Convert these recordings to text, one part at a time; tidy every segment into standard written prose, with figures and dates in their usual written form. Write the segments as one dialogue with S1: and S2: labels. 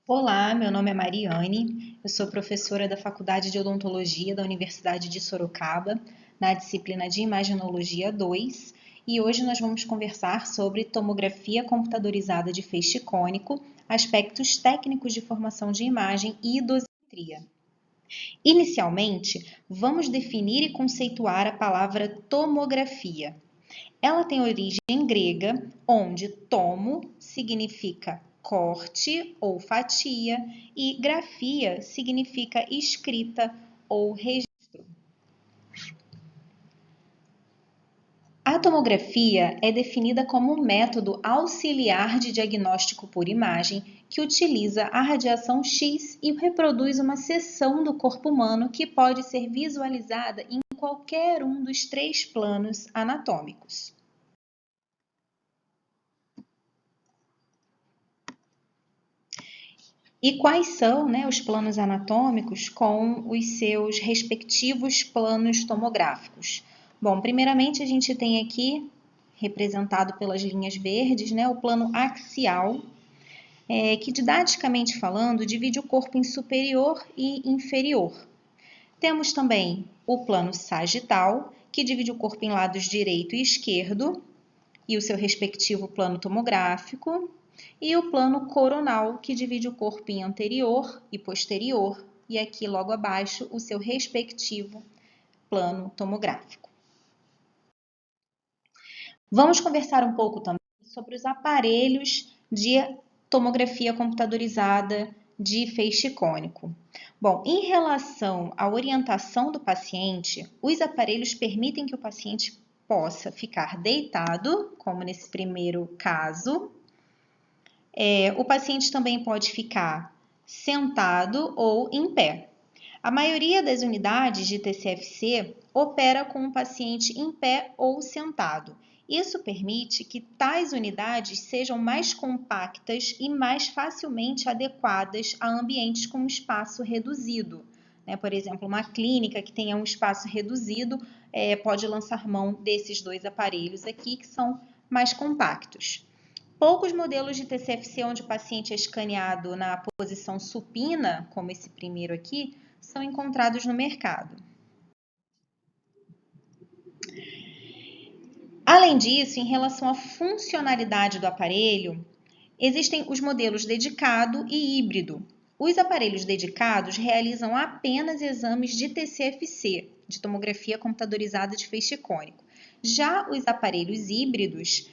S1: Olá, meu nome é Mariane, eu sou professora da Faculdade de Odontologia da Universidade de Sorocaba, na disciplina de Imaginologia 2, e hoje nós vamos conversar sobre tomografia computadorizada de feixe cônico, aspectos técnicos de formação de imagem e dosimetria. Inicialmente, vamos definir e conceituar a palavra tomografia. Ela tem origem grega, onde tomo significa corte ou fatia e grafia significa escrita ou registro. A tomografia é definida como um método auxiliar de diagnóstico por imagem que utiliza a radiação X e reproduz uma seção do corpo humano que pode ser visualizada em qualquer um dos 3 planos anatômicos. E quais são, os planos anatômicos com os seus respectivos planos tomográficos? Bom, primeiramente a gente tem aqui, representado pelas linhas verdes, o plano axial, que didaticamente falando, divide o corpo em superior e inferior. Temos também o plano sagital, que divide o corpo em lados direito e esquerdo, e o seu respectivo plano tomográfico, e o plano coronal, que divide o corpo em anterior e posterior, e aqui logo abaixo o seu respectivo plano tomográfico. Vamos conversar um pouco também sobre os aparelhos de tomografia computadorizada de feixe cônico. Bom, em relação à orientação do paciente, os aparelhos permitem que o paciente possa ficar deitado, como nesse primeiro caso. O paciente também pode ficar sentado ou em pé. A maioria das unidades de TCFC opera com o paciente em pé ou sentado. Isso permite que tais unidades sejam mais compactas e mais facilmente adequadas a ambientes com espaço reduzido. Por exemplo, uma clínica que tenha um espaço reduzido pode lançar mão desses 2 aparelhos aqui, que são mais compactos. Poucos modelos de TCFC onde o paciente é escaneado na posição supina, como esse primeiro aqui, são encontrados no mercado. Além disso, em relação à funcionalidade do aparelho, existem os modelos dedicado e híbrido. Os aparelhos dedicados realizam apenas exames de TCFC, de tomografia computadorizada de feixe cônico. Já os aparelhos híbridos,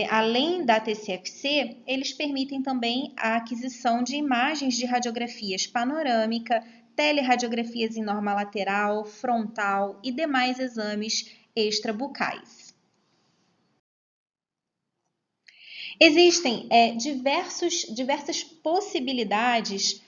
S1: além da TCFC, eles permitem também a aquisição de imagens de radiografias panorâmica, telerradiografias em norma lateral, frontal e demais exames extrabucais. Existem diversas possibilidades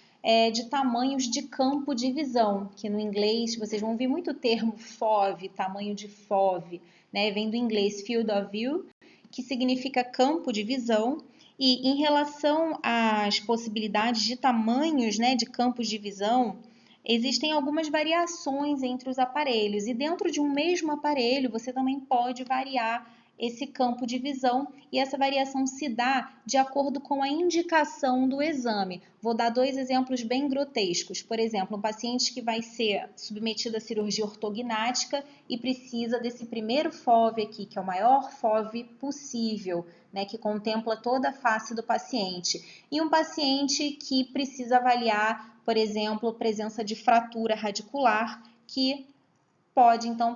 S1: de tamanhos de campo de visão, que no inglês vocês vão ouvir muito o termo FOV, tamanho de FOV, vem do inglês Field of View, que significa campo de visão, e em relação às possibilidades de tamanhos de campos de visão, existem algumas variações entre os aparelhos, e dentro de um mesmo aparelho você também pode variar esse campo de visão, e essa variação se dá de acordo com a indicação do exame. Vou dar 2 exemplos bem grotescos. Por exemplo, um paciente que vai ser submetido à cirurgia ortognática e precisa desse primeiro FOV aqui, que é o maior FOV possível, que contempla toda a face do paciente. E um paciente que precisa avaliar, por exemplo, presença de fratura radicular, que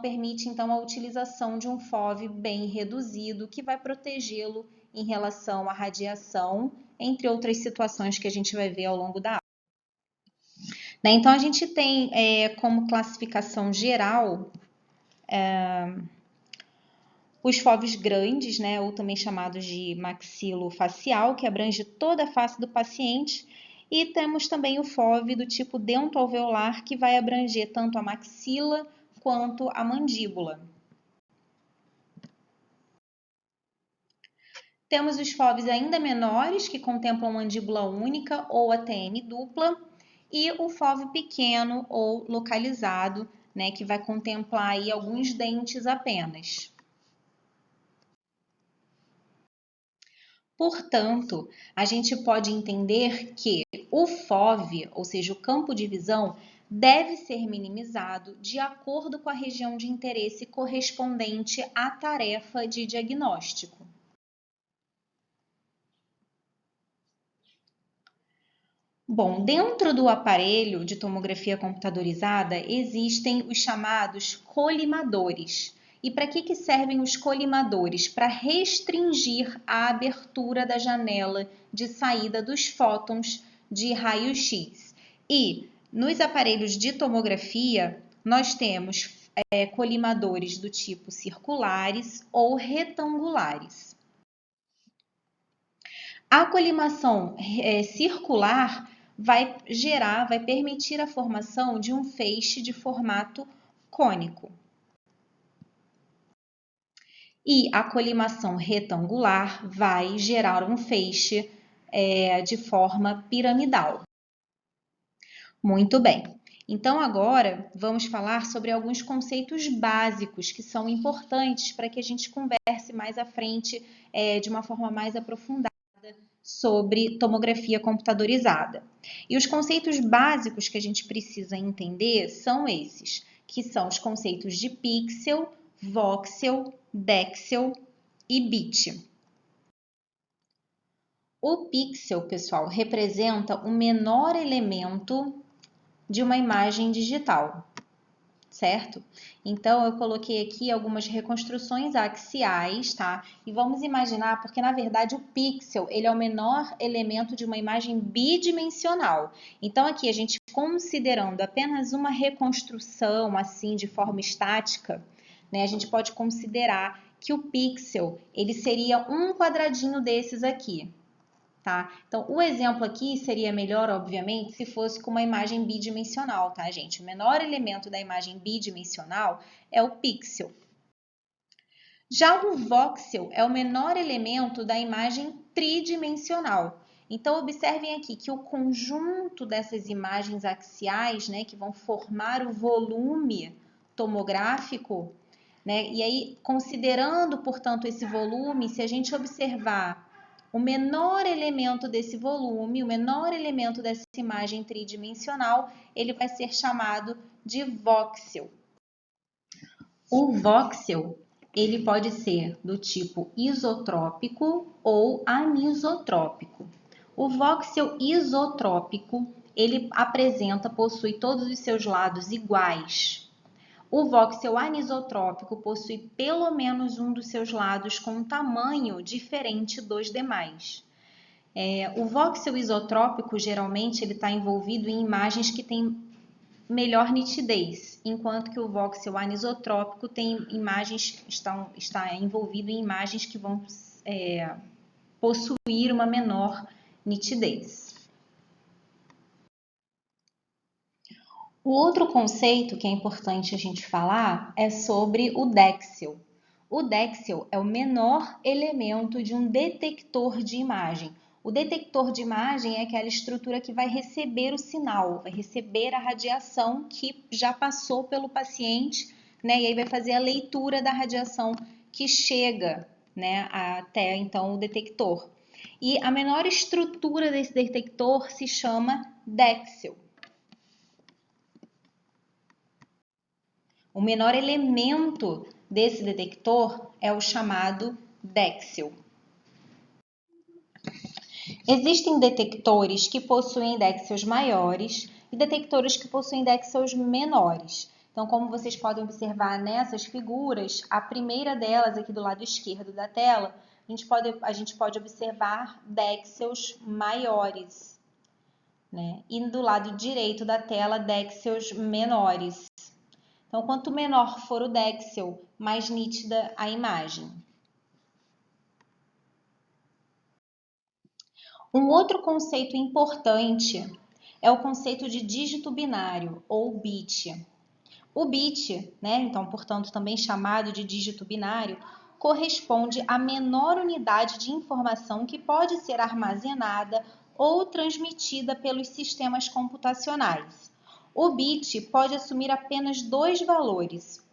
S1: permite a utilização de um FOV bem reduzido, que vai protegê-lo em relação à radiação, entre outras situações que a gente vai ver ao longo da aula. Então, a gente tem como classificação geral os FOVs grandes, ou também chamados de maxilofacial, que abrange toda a face do paciente, e temos também o FOV do tipo dentoalveolar, que vai abranger tanto a maxila quanto a mandíbula. Temos os FOVs ainda menores, que contemplam mandíbula única ou ATM dupla, e o FOV pequeno ou localizado, que vai contemplar aí alguns dentes apenas. Portanto, a gente pode entender que o FOV, ou seja, o campo de visão, deve ser minimizado de acordo com a região de interesse correspondente à tarefa de diagnóstico. Bom, dentro do aparelho de tomografia computadorizada existem os chamados colimadores. E para que servem os colimadores? Para restringir a abertura da janela de saída dos fótons de raio-x. E nos aparelhos de tomografia, nós temos colimadores do tipo circulares ou retangulares. A colimação circular vai permitir a formação de um feixe de formato cônico. E a colimação retangular vai gerar um feixe de forma piramidal. Muito bem. Então, agora vamos falar sobre alguns conceitos básicos que são importantes para que a gente converse mais à frente de uma forma mais aprofundada sobre tomografia computadorizada. E os conceitos básicos que a gente precisa entender são esses, que são os conceitos de pixel, voxel, dexel e bit. O pixel, pessoal, representa o menor elemento de uma imagem digital, certo? Então, eu coloquei aqui algumas reconstruções axiais, tá? E vamos imaginar, porque na verdade o pixel, ele é o menor elemento de uma imagem bidimensional. Então, aqui a gente considerando apenas uma reconstrução, assim, de forma estática, né? A gente pode considerar que o pixel, ele seria um quadradinho desses aqui. Tá? Então, o exemplo aqui seria melhor, obviamente, se fosse com uma imagem bidimensional, tá, gente? O menor elemento da imagem bidimensional é o pixel. Já o voxel é o menor elemento da imagem tridimensional. Então, observem aqui que o conjunto dessas imagens axiais, né, que vão formar o volume tomográfico, né, e aí, considerando, portanto, esse volume, se a gente observar o menor elemento desse volume, o menor elemento dessa imagem tridimensional, ele vai ser chamado de voxel. O voxel, ele pode ser do tipo isotrópico ou anisotrópico. O voxel isotrópico, ele possui todos os seus lados iguais. O voxel anisotrópico possui pelo menos um dos seus lados com um tamanho diferente dos demais. O voxel isotrópico, geralmente, ele está envolvido em imagens que têm melhor nitidez, enquanto que o voxel anisotrópico está envolvido em imagens que vão possuir uma menor nitidez. O outro conceito que é importante a gente falar é sobre o dexel. O dexel é o menor elemento de um detector de imagem. O detector de imagem é aquela estrutura que vai receber o sinal, vai receber a radiação que já passou pelo paciente, né? E aí vai fazer a leitura da radiação que chega, né, até então o detector. E a menor estrutura desse detector se chama dexel. O menor elemento desse detector é o chamado dexel. Existem detectores que possuem dexels maiores e detectores que possuem dexels menores. Então, como vocês podem observar nessas figuras, a primeira delas aqui do lado esquerdo da tela, a gente pode observar dexels maiores, né? E do lado direito da tela, dexels menores. Então, quanto menor for o dexel, mais nítida a imagem. Um outro conceito importante é o conceito de dígito binário, ou bit. O bit, né, então, portanto, também chamado de dígito binário, corresponde à menor unidade de informação que pode ser armazenada ou transmitida pelos sistemas computacionais. O bit pode assumir apenas dois valores,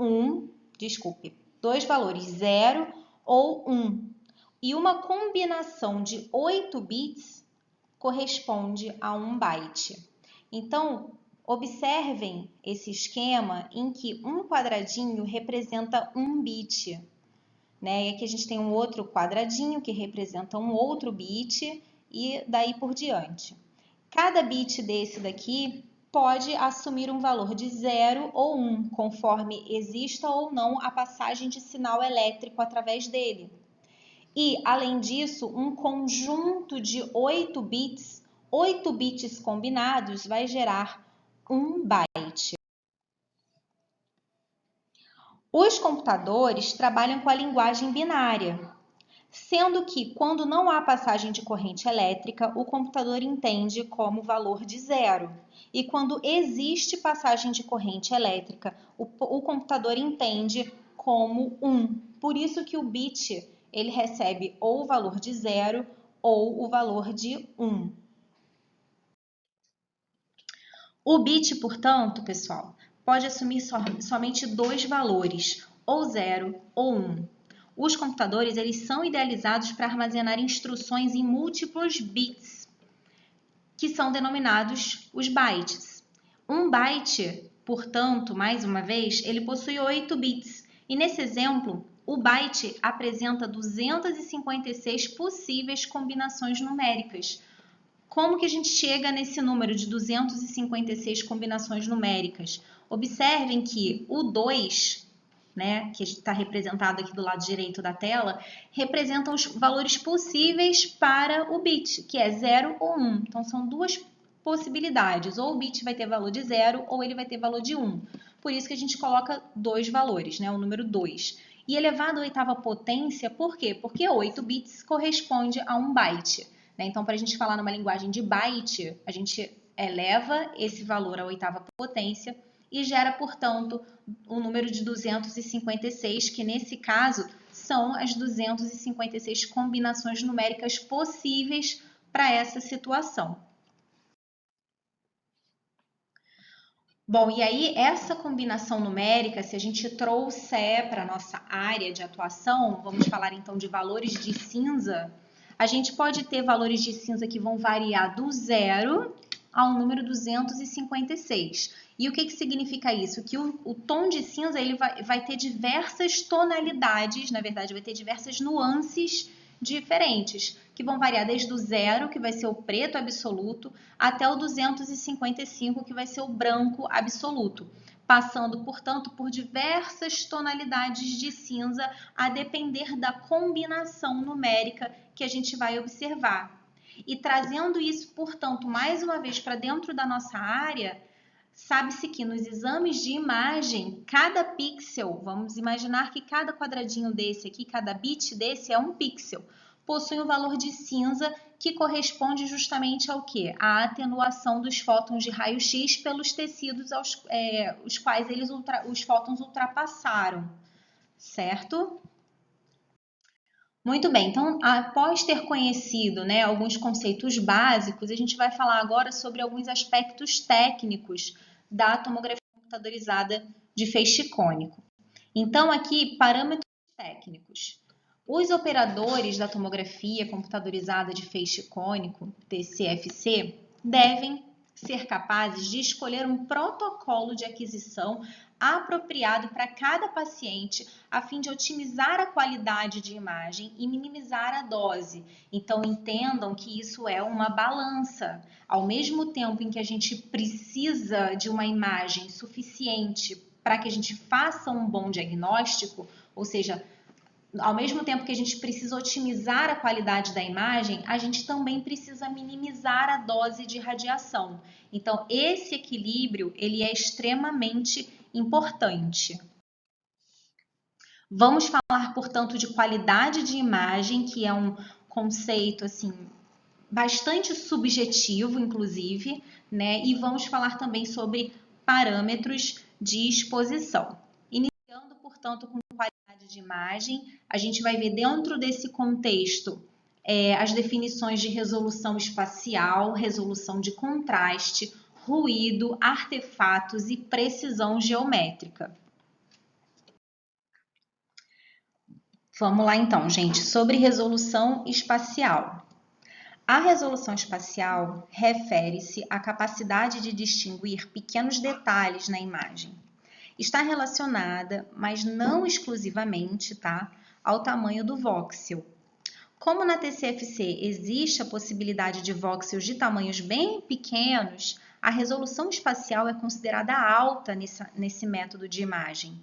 S1: 0 ou 1, e uma combinação de 8 bits corresponde a 1 byte. Então, observem esse esquema em que um quadradinho representa 1 bit, né? E aqui a gente tem um outro quadradinho que representa um outro bit e daí por diante. Cada bit desse daqui pode assumir um valor de 0 ou 1, conforme exista ou não a passagem de sinal elétrico através dele. E, além disso, um conjunto de 8 bits combinados vai gerar 1 byte. Os computadores trabalham com a linguagem binária, sendo que, quando não há passagem de corrente elétrica, o computador entende como valor de 0. E quando existe passagem de corrente elétrica, o computador entende como 1. Por isso que o bit ele recebe ou o valor de 0 ou o valor de 1. O bit, portanto, pessoal, pode assumir somente dois valores, ou 0 ou 1. Os computadores eles são idealizados para armazenar instruções em múltiplos bits, que são denominados os bytes. Um byte, portanto, mais uma vez, ele possui 8 bits. E nesse exemplo, o byte apresenta 256 possíveis combinações numéricas. Como que a gente chega nesse número de 256 combinações numéricas? Observem que o 2, né, que está representado aqui do lado direito da tela, representam os valores possíveis para o bit, que é 0 ou 1. Então, são duas possibilidades. Ou o bit vai ter valor de 0 ou ele vai ter valor de 1. Por isso que a gente coloca dois valores, né, o número 2. E elevado à oitava potência, por quê? Porque 8 bits corresponde a 1 byte. Então, para a gente falar numa linguagem de byte, a gente eleva esse valor à oitava potência e gera, portanto, o número de 256, que nesse caso são as 256 combinações numéricas possíveis para essa situação. Bom, e aí essa combinação numérica, se a gente trouxer para a nossa área de atuação, vamos falar então de valores de cinza, a gente pode ter valores de cinza que vão variar do 0 ao número 256. E o que significa isso? Que o tom de cinza ele vai ter diversas tonalidades, na verdade, vai ter diversas nuances diferentes, que vão variar desde o 0, que vai ser o preto absoluto, até o 255, que vai ser o branco absoluto, passando, portanto, por diversas tonalidades de cinza, a depender da combinação numérica que a gente vai observar. E trazendo isso, portanto, mais uma vez para dentro da nossa área, sabe-se que nos exames de imagem, cada pixel, vamos imaginar que cada quadradinho desse aqui, cada bit desse é um pixel, possui um valor de cinza que corresponde justamente ao quê? A atenuação dos fótons de raio-x pelos tecidos os quais os fótons ultrapassaram, certo? Muito bem, então após ter conhecido, né, alguns conceitos básicos, a gente vai falar agora sobre alguns aspectos técnicos da tomografia computadorizada de feixe cônico. Então aqui, parâmetros técnicos. Os operadores da tomografia computadorizada de feixe cônico, TCFC, devem ser capazes de escolher um protocolo de aquisição apropriado para cada paciente, a fim de otimizar a qualidade de imagem e minimizar a dose. Então, entendam que isso é uma balança. Ao mesmo tempo em que a gente precisa de uma imagem suficiente para que a gente faça um bom diagnóstico, ou seja, ao mesmo tempo que a gente precisa otimizar a qualidade da imagem, a gente também precisa minimizar a dose de radiação. Então, esse equilíbrio, ele é extremamente importante. Vamos falar, portanto, de qualidade de imagem, que é um conceito, assim, bastante subjetivo, inclusive, né? E vamos falar também sobre parâmetros de exposição. Iniciando, portanto, com qualidade de imagem, a gente vai ver dentro desse contexto as definições de resolução espacial, resolução de contraste, ruído, artefatos e precisão geométrica. Vamos lá então, gente, sobre resolução espacial. A resolução espacial refere-se à capacidade de distinguir pequenos detalhes na imagem. Está relacionada, mas não exclusivamente, tá, ao tamanho do voxel. Como na TCFC existe a possibilidade de voxels de tamanhos bem pequenos, a resolução espacial é considerada alta nesse método de imagem.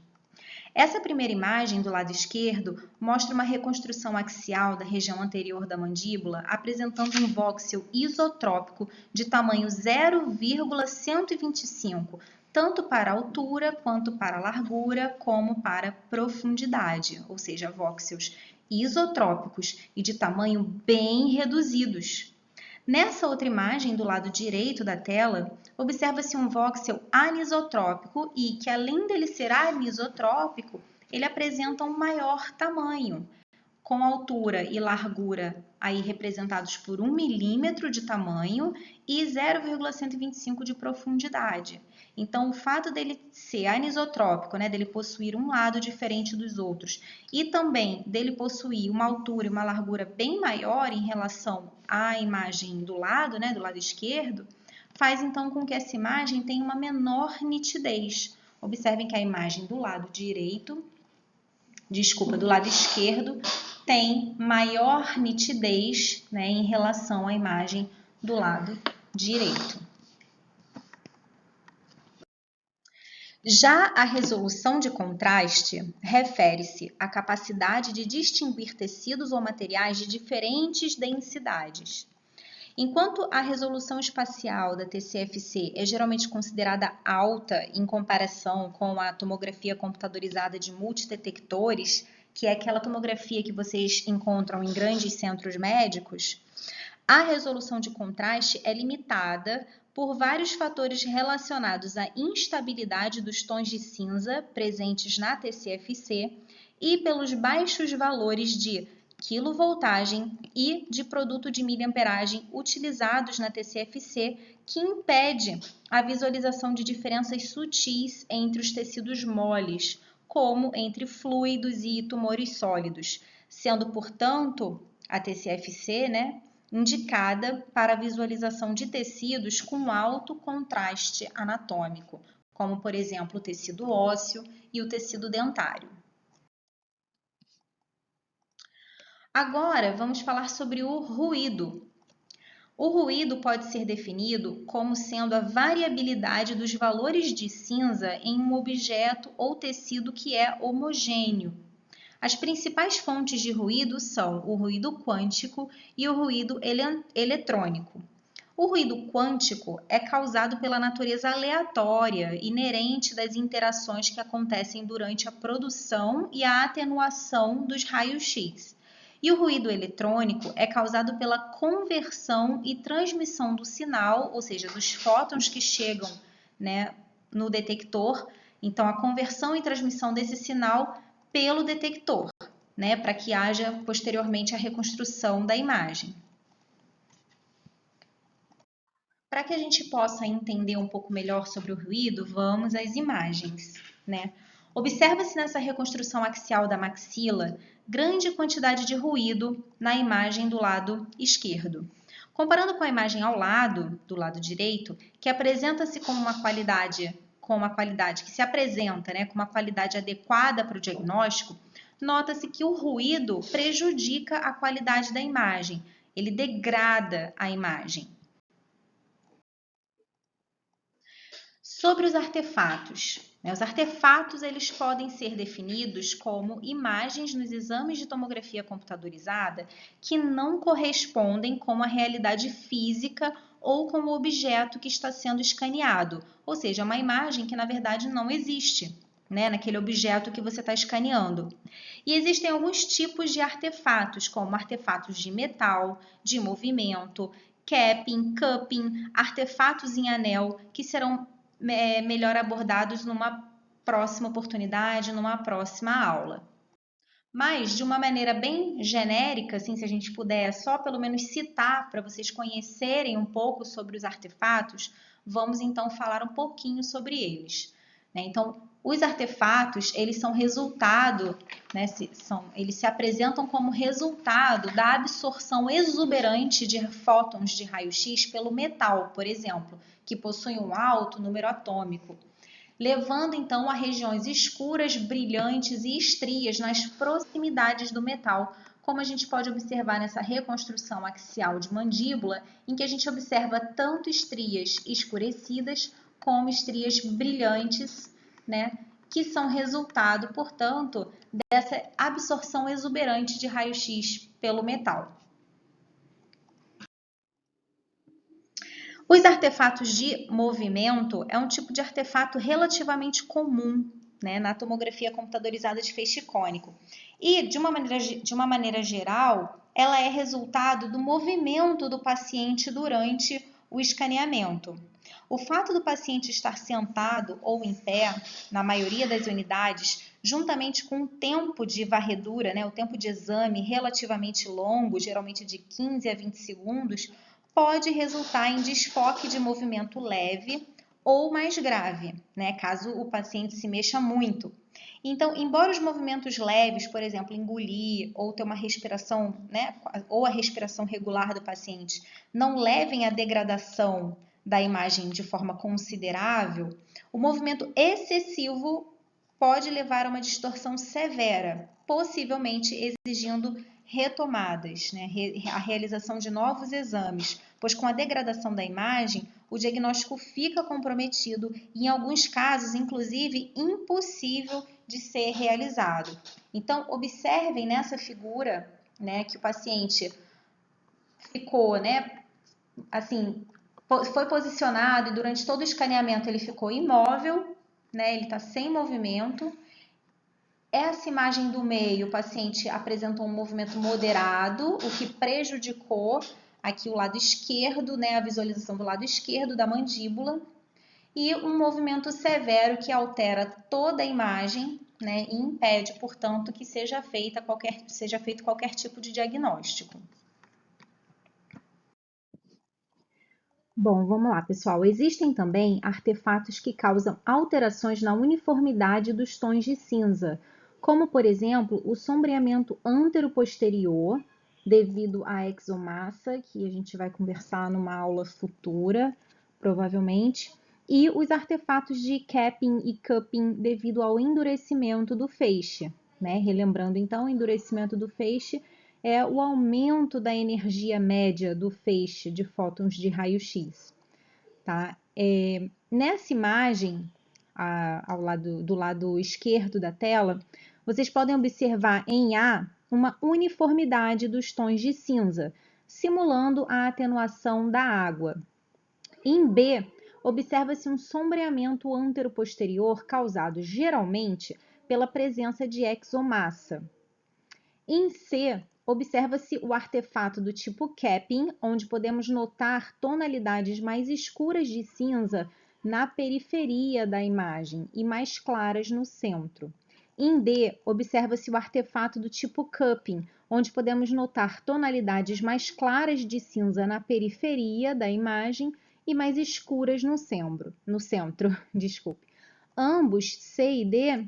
S1: Essa primeira imagem do lado esquerdo mostra uma reconstrução axial da região anterior da mandíbula, apresentando um voxel isotrópico de tamanho 0,125, tanto para a altura quanto para a largura, como para a profundidade, ou seja, voxels isotrópicos e de tamanho bem reduzidos. Nessa outra imagem do lado direito da tela, observa-se um voxel anisotrópico e que, além dele ser anisotrópico, ele apresenta um maior tamanho, com altura e largura aí representados por 1 milímetro de tamanho e 0,125 de profundidade. Então, o fato dele ser anisotrópico, né, dele possuir um lado diferente dos outros, e também dele possuir uma altura e uma largura bem maior em relação à imagem do lado, né, do lado esquerdo, faz então com que essa imagem tenha uma menor nitidez. Observem que a imagem do lado do lado esquerdo tem maior nitidez, né, em relação à imagem do lado direito. Já a resolução de contraste refere-se à capacidade de distinguir tecidos ou materiais de diferentes densidades. Enquanto a resolução espacial da TCFC é geralmente considerada alta em comparação com a tomografia computadorizada de multidetectores, que é aquela tomografia que vocês encontram em grandes centros médicos, a resolução de contraste é limitada por vários fatores relacionados à instabilidade dos tons de cinza presentes na TCFC e pelos baixos valores de quilovoltagem e de produto de miliamperagem utilizados na TCFC, que impede a visualização de diferenças sutis entre os tecidos moles, como entre fluidos e tumores sólidos, sendo, portanto, a TCFC, né, indicada para a visualização de tecidos com alto contraste anatômico, como, por exemplo, o tecido ósseo e o tecido dentário. Agora, vamos falar sobre o ruído. O ruído pode ser definido como sendo a variabilidade dos valores de cinza em um objeto ou tecido que é homogêneo. As principais fontes de ruído são o ruído quântico e o ruído eletrônico. O ruído quântico é causado pela natureza aleatória, inerente das interações que acontecem durante a produção e a atenuação dos raios-x. E o ruído eletrônico é causado pela conversão e transmissão do sinal, ou seja, dos fótons que chegam, né, no detector. Então, a conversão e transmissão desse sinal pelo detector, né, para que haja posteriormente a reconstrução da imagem. Para que a gente possa entender um pouco melhor sobre o ruído, vamos às imagens, né? Observa-se nessa reconstrução axial da maxila grande quantidade de ruído na imagem do lado esquerdo. Comparando com a imagem ao lado, do lado direito, que apresenta-se com uma qualidade que se apresenta, né, com uma qualidade adequada para o diagnóstico, nota-se que o ruído prejudica a qualidade da imagem, ele degrada a imagem. Sobre os artefatos. Os artefatos eles podem ser definidos como imagens nos exames de tomografia computadorizada que não correspondem com a realidade física ou com o objeto que está sendo escaneado, ou seja, uma imagem que na verdade não existe, né, naquele objeto que você está escaneando. E existem alguns tipos de artefatos, como artefatos de metal, de movimento, capping, cupping, artefatos em anel, que serão melhor abordados numa próxima oportunidade, numa próxima aula. Mas, de uma maneira bem genérica, assim, se a gente puder só pelo menos citar para vocês conhecerem um pouco sobre os artefatos, vamos então falar um pouquinho sobre eles. né? Então, os artefatos, eles são resultado, né, eles se apresentam como resultado da absorção exuberante de fótons de raio-x pelo metal, por exemplo, que possui um alto número atômico, levando então a regiões escuras, brilhantes e estrias nas proximidades do metal, como a gente pode observar nessa reconstrução axial de mandíbula, em que a gente observa tanto estrias escurecidas como estrias brilhantes, né, que são resultado, portanto, dessa absorção exuberante de raio-x pelo metal. Os artefatos de movimento é um tipo de artefato relativamente comum, né, na tomografia computadorizada de feixe cônico. E, de uma maneira geral, ela é resultado do movimento do paciente durante o escaneamento. O fato do paciente estar sentado ou em pé, na maioria das unidades, juntamente com o tempo de varredura, né, o tempo de exame relativamente longo, geralmente de 15 a 20 segundos, pode resultar em desfoque de movimento leve ou mais grave, né, caso o paciente se mexa muito. Então, embora os movimentos leves, por exemplo, engolir ou ter uma respiração, né, ou a respiração regular do paciente, não levem à degradação da imagem de forma considerável, o movimento excessivo pode levar a uma distorção severa, possivelmente exigindo retomadas, né, a realização de novos exames, pois com a degradação da imagem, o diagnóstico fica comprometido e, em alguns casos, inclusive, impossível de ser realizado. Então, observem nessa figura, né, que o paciente ficou, né, assim, foi posicionado e durante todo o escaneamento ele ficou imóvel, né, ele está sem movimento. Essa imagem do meio, o paciente apresentou um movimento moderado, o que prejudicou aqui o lado esquerdo, né, a visualização do lado esquerdo da mandíbula, e um movimento severo que altera toda a imagem, né, e impede, portanto, que seja feito qualquer tipo de diagnóstico. Bom, vamos lá, pessoal. Existem também artefatos que causam alterações na uniformidade dos tons de cinza, como, por exemplo, o sombreamento antero-posterior, devido à exomassa, que a gente vai conversar numa aula futura, provavelmente, e os artefatos de capping e cupping devido ao endurecimento do feixe, né? Relembrando, então, o endurecimento do feixe é o aumento da energia média do feixe de fótons de raio-x. Tá? Nessa imagem, do lado esquerdo da tela, vocês podem observar em A uma uniformidade dos tons de cinza, simulando a atenuação da água. Em B, observa-se um sombreamento antero-posterior causado geralmente pela presença de exomassa. Em C, observa-se o artefato do tipo capping, onde podemos notar tonalidades mais escuras de cinza na periferia da imagem e mais claras no centro. Em D, observa-se o artefato do tipo cupping, onde podemos notar tonalidades mais claras de cinza na periferia da imagem e mais escuras no centro. Desculpe. Ambos, C e D,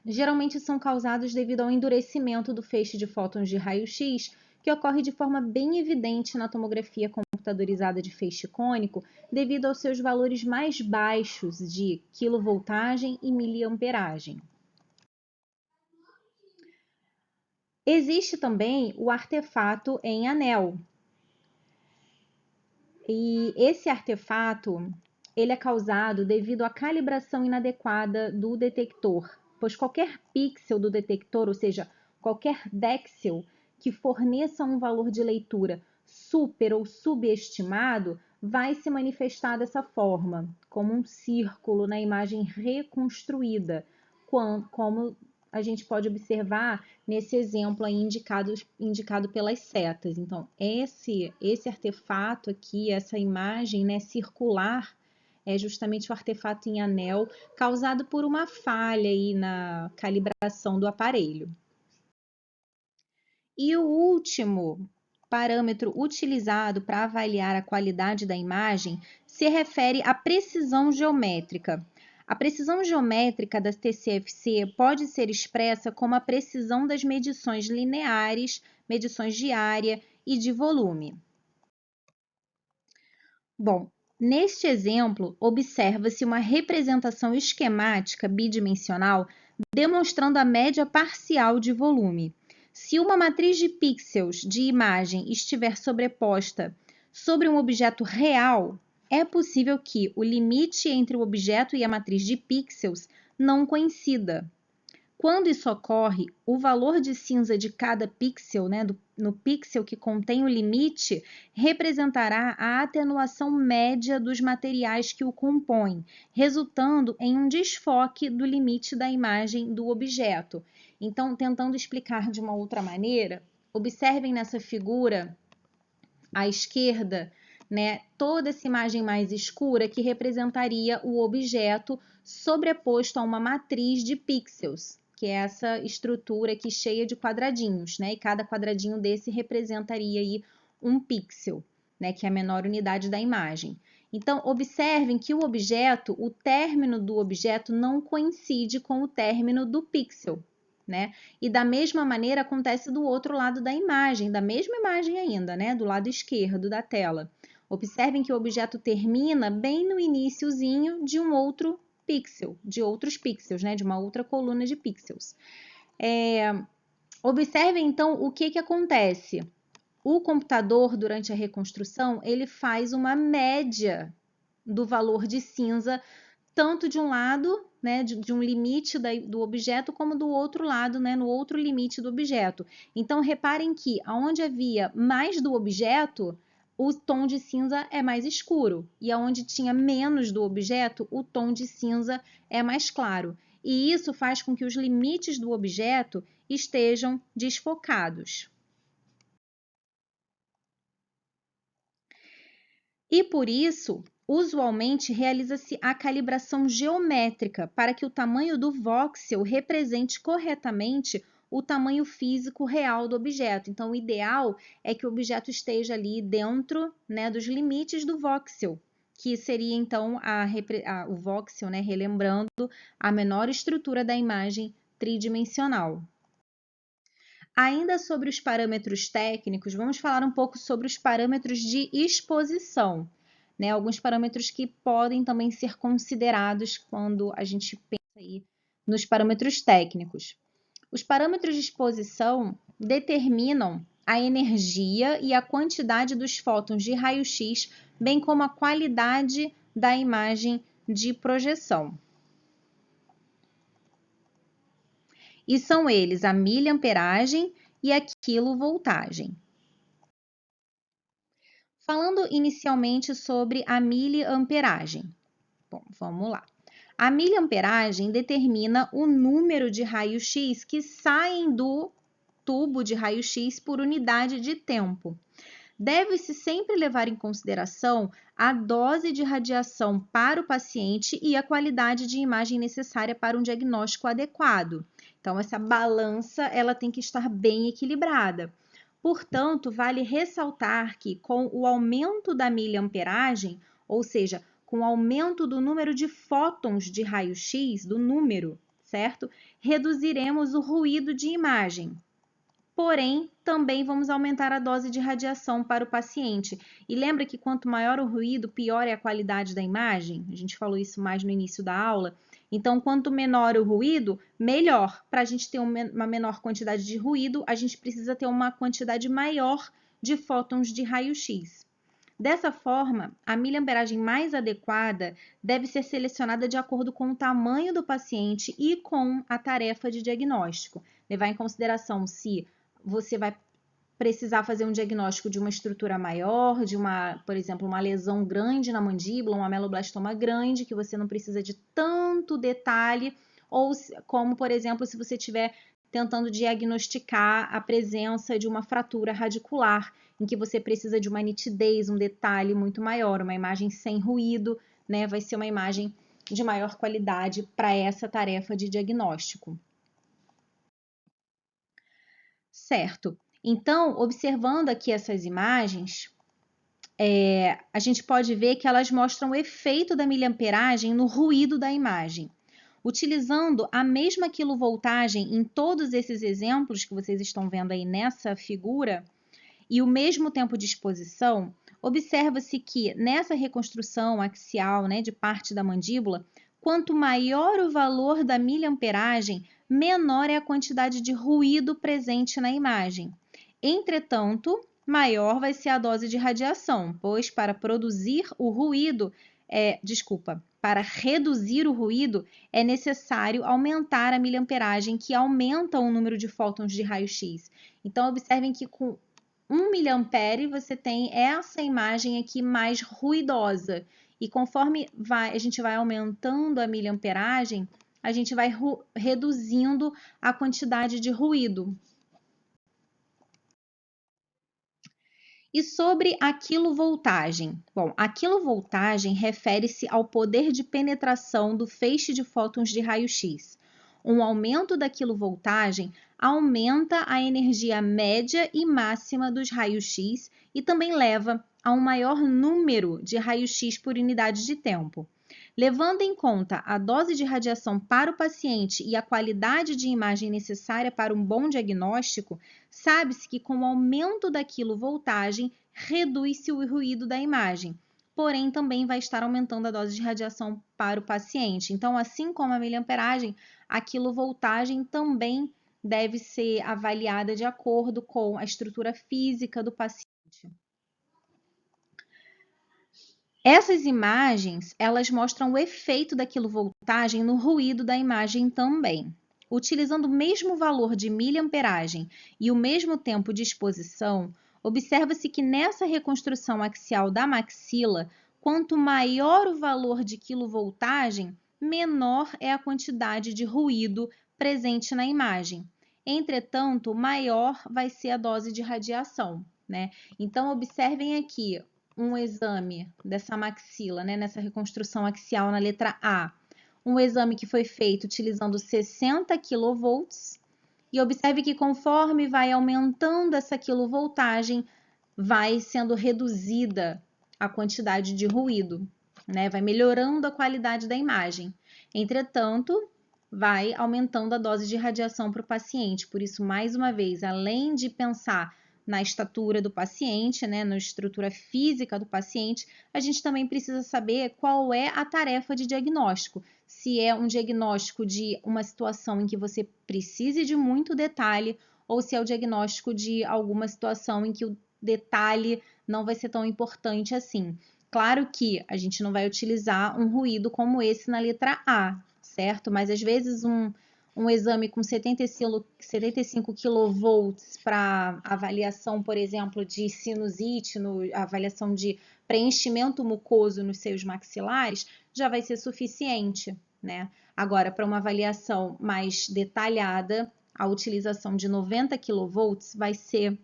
S1: geralmente são causados devido ao endurecimento do feixe de fótons de raio-x, que ocorre de forma bem evidente na tomografia computadorizada de feixe cônico, devido aos seus valores mais baixos de quilovoltagem e miliamperagem. Existe também o artefato em anel. E esse artefato, ele é causado devido à calibração inadequada do detector, pois qualquer pixel do detector, ou seja, qualquer déxel que forneça um valor de leitura super ou subestimado, vai se manifestar dessa forma, como um círculo na imagem reconstruída, como a gente pode observar nesse exemplo aí indicado pelas setas. Então, esse artefato aqui, essa imagem, né, circular, é justamente o artefato em anel causado por uma falha aí na calibração do aparelho. E o último parâmetro utilizado para avaliar a qualidade da imagem se refere à precisão geométrica. A precisão geométrica da TCFC pode ser expressa como a precisão das medições lineares, medições de área e de volume. Bom, neste exemplo, observa-se uma representação esquemática bidimensional demonstrando a média parcial de volume. Se uma matriz de pixels de imagem estiver sobreposta sobre um objeto real, é possível que o limite entre o objeto e a matriz de pixels não coincida. Quando isso ocorre, o valor de cinza de cada pixel, no pixel que contém o limite, representará a atenuação média dos materiais que o compõem, resultando em um desfoque do limite da imagem do objeto. Então, tentando explicar de uma outra maneira, observem nessa figura à esquerda, toda essa imagem mais escura que representaria o objeto sobreposto a uma matriz de pixels, que é essa estrutura aqui cheia de quadradinhos, e cada quadradinho desse representaria aí um pixel, que é a menor unidade da imagem. Então, observem que o término do objeto não coincide com o término do pixel, E da mesma maneira acontece do outro lado da imagem, da mesma imagem ainda, do lado esquerdo da tela. Observem que o objeto termina bem no iniciozinho de um outro pixel, de outros pixels, de uma outra coluna de pixels. Observem então o que acontece. O computador, durante a reconstrução, ele faz uma média do valor de cinza, tanto de um lado, de um limite do objeto, como do outro lado, no outro limite do objeto. Então, reparem que onde havia mais do objeto, o tom de cinza é mais escuro, e onde tinha menos do objeto, o tom de cinza é mais claro. E isso faz com que os limites do objeto estejam desfocados. E por isso, usualmente realiza-se a calibração geométrica para que o tamanho do voxel represente corretamente o tamanho físico real do objeto. Então, o ideal é que o objeto esteja ali dentro, dos limites do voxel, que seria então o voxel, relembrando a menor estrutura da imagem tridimensional. Ainda sobre os parâmetros técnicos, vamos falar um pouco sobre os parâmetros de exposição, alguns parâmetros que podem também ser considerados quando a gente pensa aí nos parâmetros técnicos. Os parâmetros de exposição determinam a energia e a quantidade dos fótons de raio-x, bem como a qualidade da imagem de projeção. E são eles a miliamperagem e a quilovoltagem. Falando inicialmente sobre a miliamperagem. Bom, vamos lá. A miliamperagem determina o número de raios-x que saem do tubo de raio-x por unidade de tempo. Deve-se sempre levar em consideração a dose de radiação para o paciente e a qualidade de imagem necessária para um diagnóstico adequado. Então, essa balança ela tem que estar bem equilibrada. Portanto, vale ressaltar que com o aumento da miliamperagem, ou seja, com o aumento do número de fótons de raio-x, do número, certo? Reduziremos o ruído de imagem. Porém, também vamos aumentar a dose de radiação para o paciente. E lembra que quanto maior o ruído, pior é a qualidade da imagem? A gente falou isso mais no início da aula. Então, quanto menor o ruído, melhor. Para a gente ter uma menor quantidade de ruído, a gente precisa ter uma quantidade maior de fótons de raio-x. Dessa forma, a miliamperagem mais adequada deve ser selecionada de acordo com o tamanho do paciente e com a tarefa de diagnóstico. Levar em consideração se você vai precisar fazer um diagnóstico de uma estrutura maior, por exemplo, uma lesão grande na mandíbula, um ameloblastoma grande, que você não precisa de tanto detalhe, ou como, por exemplo, se você estiver tentando diagnosticar a presença de uma fratura radicular, em que você precisa de uma nitidez, um detalhe muito maior, uma imagem sem ruído, vai ser uma imagem de maior qualidade para essa tarefa de diagnóstico. Certo. Então, observando aqui essas imagens, a gente pode ver que elas mostram o efeito da miliamperagem no ruído da imagem. Utilizando a mesma quilovoltagem em todos esses exemplos que vocês estão vendo aí nessa figura, e o mesmo tempo de exposição, observa-se que nessa reconstrução axial, né, de parte da mandíbula, quanto maior o valor da miliamperagem, menor é a quantidade de ruído presente na imagem. Entretanto, maior vai ser a dose de radiação, pois para produzir o ruído, para reduzir o ruído, é necessário aumentar a miliamperagem, que aumenta o número de fótons de raio-x. Então, observem que com 1 miliampere você tem essa imagem aqui mais ruidosa. E conforme a gente vai aumentando a miliamperagem, a gente vai reduzindo a quantidade de ruído. E sobre a quilovoltagem? Bom, a quilovoltagem refere-se ao poder de penetração do feixe de fótons de raio-x. Um aumento da quilovoltagem aumenta a energia média e máxima dos raios-x e também leva a um maior número de raios-x por unidade de tempo. Levando em conta a dose de radiação para o paciente e a qualidade de imagem necessária para um bom diagnóstico, sabe-se que com o aumento da quilovoltagem reduz-se o ruído da imagem, porém também vai estar aumentando a dose de radiação para o paciente. Então, assim como a miliamperagem, a quilovoltagem também deve ser avaliada de acordo com a estrutura física do paciente. Essas imagens, elas mostram o efeito da quilovoltagem no ruído da imagem também. Utilizando o mesmo valor de miliamperagem e o mesmo tempo de exposição, observa-se que nessa reconstrução axial da maxila, quanto maior o valor de quilovoltagem, menor é a quantidade de ruído presente na imagem. Entretanto, maior vai ser a dose de radiação, né? Então, observem aqui um exame dessa maxila, né, nessa reconstrução axial na letra A. Um exame que foi feito utilizando 60 kV e observe que conforme vai aumentando essa quilovoltagem, vai sendo reduzida a quantidade de ruído, né? Vai melhorando a qualidade da imagem. Entretanto, vai aumentando a dose de radiação para o paciente. Por isso, mais uma vez, além de pensar na estatura do paciente, né, na estrutura física do paciente, a gente também precisa saber qual é a tarefa de diagnóstico. Se é um diagnóstico de uma situação em que você precise de muito detalhe, ou se é o diagnóstico de alguma situação em que o detalhe não vai ser tão importante assim. Claro que a gente não vai utilizar um ruído como esse na letra A, certo? Mas às vezes um exame com 75 kV para avaliação, por exemplo, de sinusite, avaliação de preenchimento mucoso nos seios maxilares, já vai ser suficiente, né? Agora, para uma avaliação mais detalhada, a utilização de 90 kV vai ser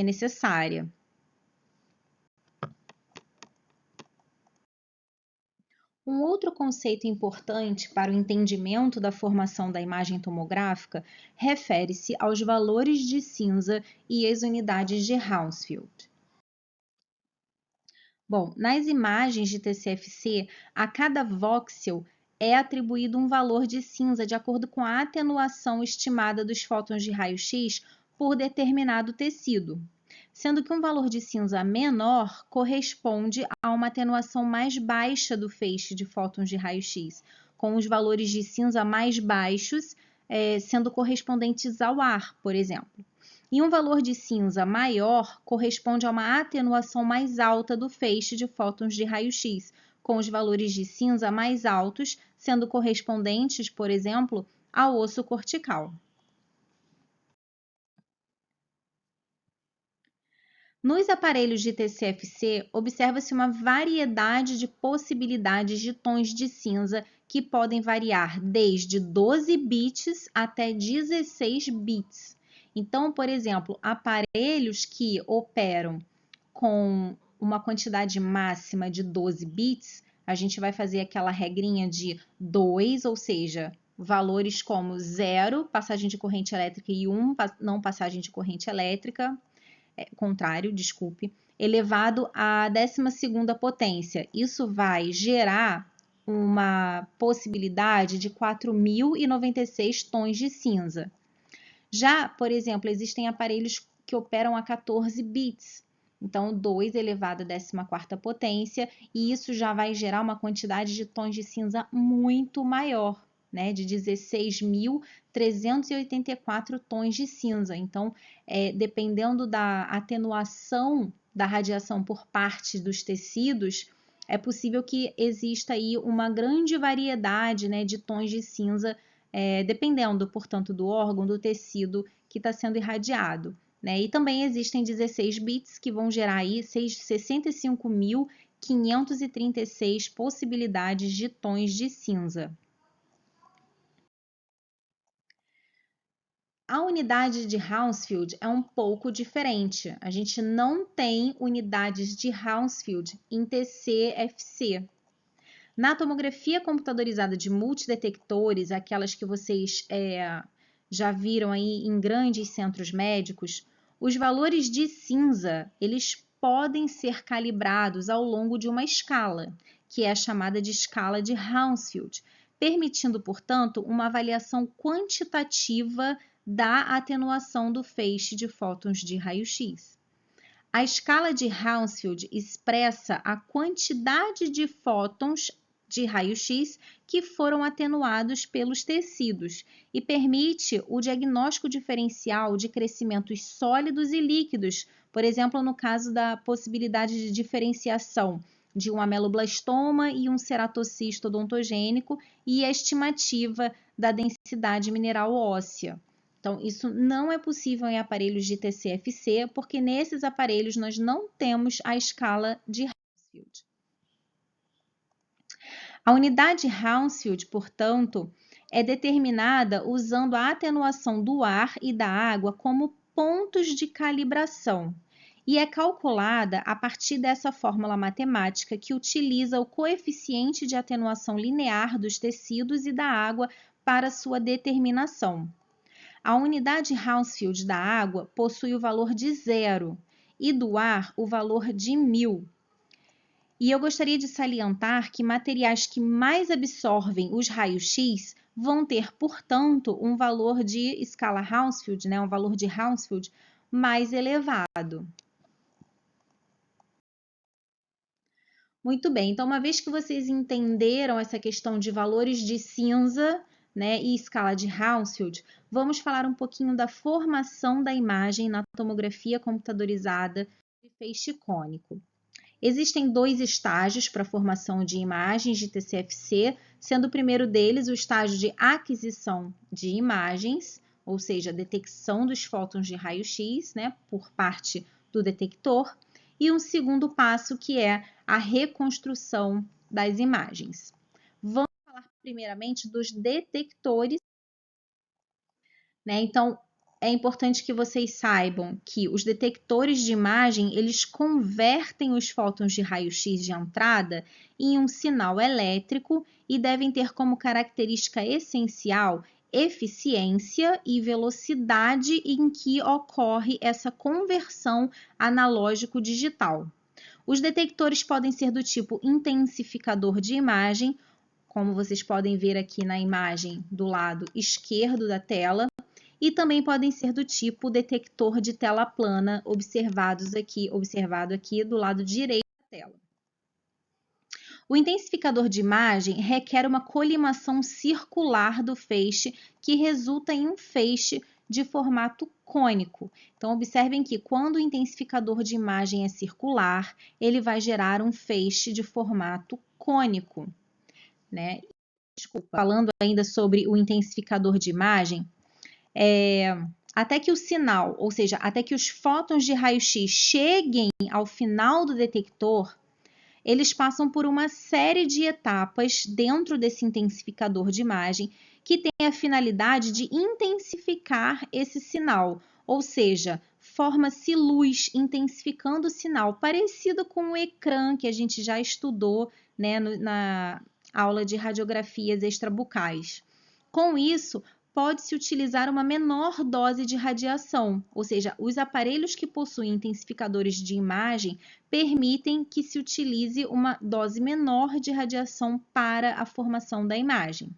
S1: necessária. Um outro conceito importante para o entendimento da formação da imagem tomográfica refere-se aos valores de cinza e as unidades de Hounsfield. Bom, nas imagens de TCFC, a cada voxel é atribuído um valor de cinza de acordo com a atenuação estimada dos fótons de raio-x por determinado tecido, sendo que um valor de cinza menor corresponde a uma atenuação mais baixa do feixe de fótons de raio-x, com os valores de cinza mais baixos sendo correspondentes ao ar, por exemplo. E um valor de cinza maior corresponde a uma atenuação mais alta do feixe de fótons de raio-x, com os valores de cinza mais altos sendo correspondentes, por exemplo, ao osso cortical. Nos aparelhos de TCFC, observa-se uma variedade de possibilidades de tons de cinza que podem variar desde 12 bits até 16 bits. Então, por exemplo, aparelhos que operam com uma quantidade máxima de 12 bits, a gente vai fazer aquela regrinha de 2, ou seja, valores como 0, passagem de corrente elétrica, e 1, não passagem de corrente elétrica. Contrário, desculpe. elevado à 12ª potência. Isso vai gerar uma possibilidade de 4.096 tons de cinza. Já, por exemplo, existem aparelhos que operam a 14 bits, então 2 elevado à 14ª potência, e isso já vai gerar uma quantidade de tons de cinza muito maior, né, de 16.384 tons de cinza. Então, dependendo da atenuação da radiação por parte dos tecidos, é possível que exista aí uma grande variedade, né, de tons de cinza, dependendo, portanto, do órgão, do tecido que está sendo irradiado, né? E também existem 16 bits que vão gerar aí 65.536 possibilidades de tons de cinza. A unidade de Hounsfield é um pouco diferente. A gente não tem unidades de Hounsfield em TC-FC. Na tomografia computadorizada de multidetectores, aquelas que vocês já viram aí em grandes centros médicos, os valores de cinza, eles podem ser calibrados ao longo de uma escala, que é a chamada de escala de Hounsfield, permitindo, portanto, uma avaliação quantitativa da atenuação do feixe de fótons de raio-x. A escala de Hounsfield expressa a quantidade de fótons de raio-x que foram atenuados pelos tecidos e permite o diagnóstico diferencial de crescimentos sólidos e líquidos, por exemplo, no caso da possibilidade de diferenciação de um ameloblastoma e um ceratocisto odontogênico e a estimativa da densidade mineral óssea. Então, isso não é possível em aparelhos de TC-FC, porque nesses aparelhos nós não temos a escala de Hounsfield. A unidade Hounsfield, portanto, é determinada usando a atenuação do ar e da água como pontos de calibração e é calculada a partir dessa fórmula matemática que utiliza o coeficiente de atenuação linear dos tecidos e da água para sua determinação. A unidade Hounsfield da água possui o valor de 0 e do ar o valor de 1000. E eu gostaria de salientar que materiais que mais absorvem os raios-x vão ter, portanto, um valor de escala Hounsfield, né, um valor de Hounsfield mais elevado. Muito bem, então uma vez que vocês entenderam essa questão de valores de cinza, né, e escala de Hounsfield, vamos falar um pouquinho da formação da imagem na tomografia computadorizada de feixe cônico. Existem 2 estágios para a formação de imagens de TC-FC, sendo o primeiro deles o estágio de aquisição de imagens, ou seja, a detecção dos fótons de raio-x, né, por parte do detector, e um segundo passo que é a reconstrução das imagens. Vamos falar primeiramente dos detectores, né? Então, é importante que vocês saibam que os detectores de imagem, eles convertem os fótons de raio-x de entrada em um sinal elétrico e devem ter como característica essencial eficiência e velocidade em que ocorre essa conversão analógico-digital. Os detectores podem ser do tipo intensificador de imagem, como vocês podem ver aqui na imagem do lado esquerdo da tela, e também podem ser do tipo detector de tela plana, observado aqui do lado direito da tela. O intensificador de imagem requer uma colimação circular do feixe, que resulta em um feixe de formato cônico. Então, observem que quando o intensificador de imagem é circular, ele vai gerar um feixe de formato cônico, né? Desculpa, falando ainda sobre o intensificador de imagem, até que o sinal, ou seja, até que os fótons de raio-x cheguem ao final do detector, eles passam por uma série de etapas dentro desse intensificador de imagem que tem a finalidade de intensificar esse sinal, ou seja, forma-se luz intensificando o sinal, parecido com o ecrã que a gente já estudou, né, na aula de radiografias extrabucais. Com isso, pode-se utilizar uma menor dose de radiação, ou seja, os aparelhos que possuem intensificadores de imagem permitem que se utilize uma dose menor de radiação para a formação da imagem.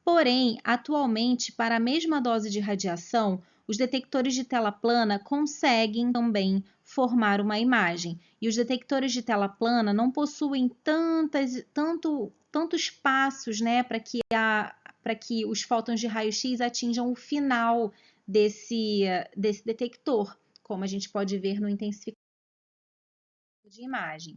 S1: Porém, atualmente, para a mesma dose de radiação, os detectores de tela plana conseguem também formar uma imagem. E os detectores de tela plana não possuem tantos passos, né, para que os fótons de raio-x atinjam o final desse detector, como a gente pode ver no intensificador de imagem.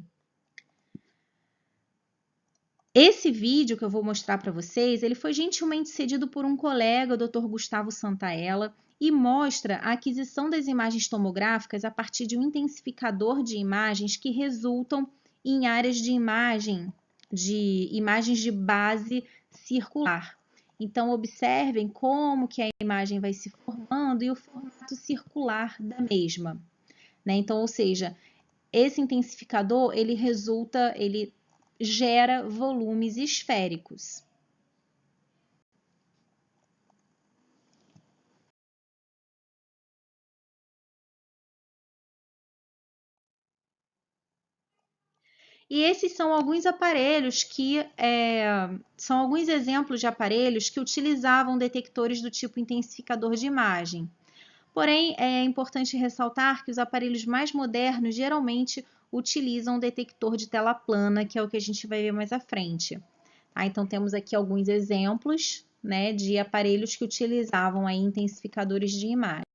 S1: Esse vídeo que eu vou mostrar para vocês, ele foi gentilmente cedido por um colega, o Dr. Gustavo Santaella, e mostra a aquisição das imagens tomográficas a partir de um intensificador de imagens que resultam em áreas de imagens de base circular. Então, observem como que a imagem vai se formando e o formato circular da mesma, né? Então, ou seja, esse intensificador, ele gera volumes esféricos. E esses são alguns aparelhos são alguns exemplos de aparelhos que utilizavam detectores do tipo intensificador de imagem. Porém, é importante ressaltar que os aparelhos mais modernos geralmente utilizam um detector de tela plana, que é o que a gente vai ver mais à frente. Tá? Então, temos aqui alguns exemplos, né, de aparelhos que utilizavam aí intensificadores de imagem.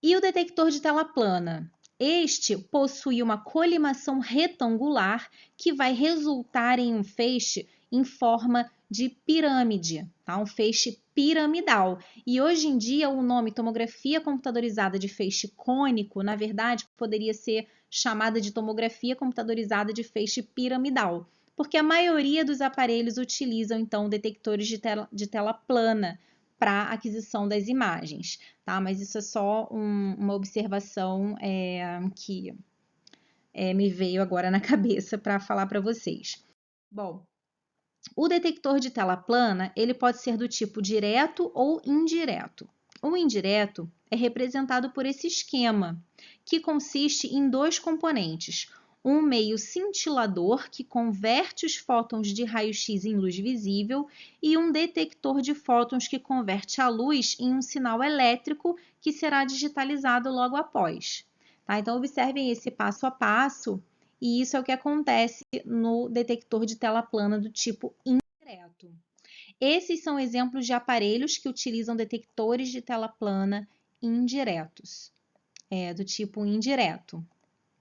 S1: E o detector de tela plana? Este possui uma colimação retangular que vai resultar em um feixe em forma de pirâmide, tá? Um feixe piramidal. E hoje em dia o nome tomografia computadorizada de feixe cônico, na verdade, poderia ser chamada de tomografia computadorizada de feixe piramidal, porque a maioria dos aparelhos utilizam então detectores de tela plana para aquisição das imagens, tá? Mas isso é só uma observação que me veio agora na cabeça para falar para vocês. Bom, o detector de tela plana, ele pode ser do tipo direto ou indireto. O indireto é representado por esse esquema, que consiste em dois componentes. Um meio cintilador, que converte os fótons de raio-x em luz visível, e um detector de fótons que converte a luz em um sinal elétrico que será digitalizado logo após. Tá? Então, observem esse passo a passo, e isso é o que acontece no detector de tela plana do tipo indireto. Esses são exemplos de aparelhos que utilizam detectores de tela plana indiretos, do tipo indireto.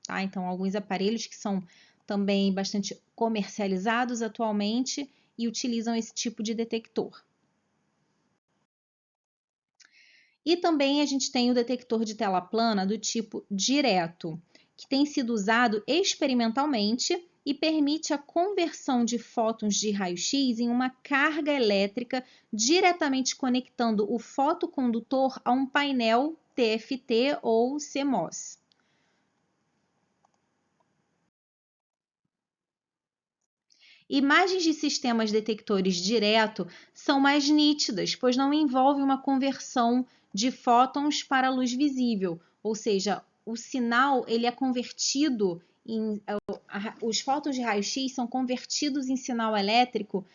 S1: Tá? Então, alguns aparelhos que são também bastante comercializados atualmente e utilizam esse tipo de detector. E também a gente tem o detector de tela plana do tipo direto, que tem sido usado experimentalmente e permite a conversão de fótons de raio-x em uma carga elétrica diretamente conectando o fotocondutor a um painel TFT ou CMOS. Imagens de sistemas detectores direto são mais nítidas, pois não envolve uma conversão de fótons para luz visível, ou seja, o sinal ele é convertido os fótons de raio-x são convertidos em sinal elétrico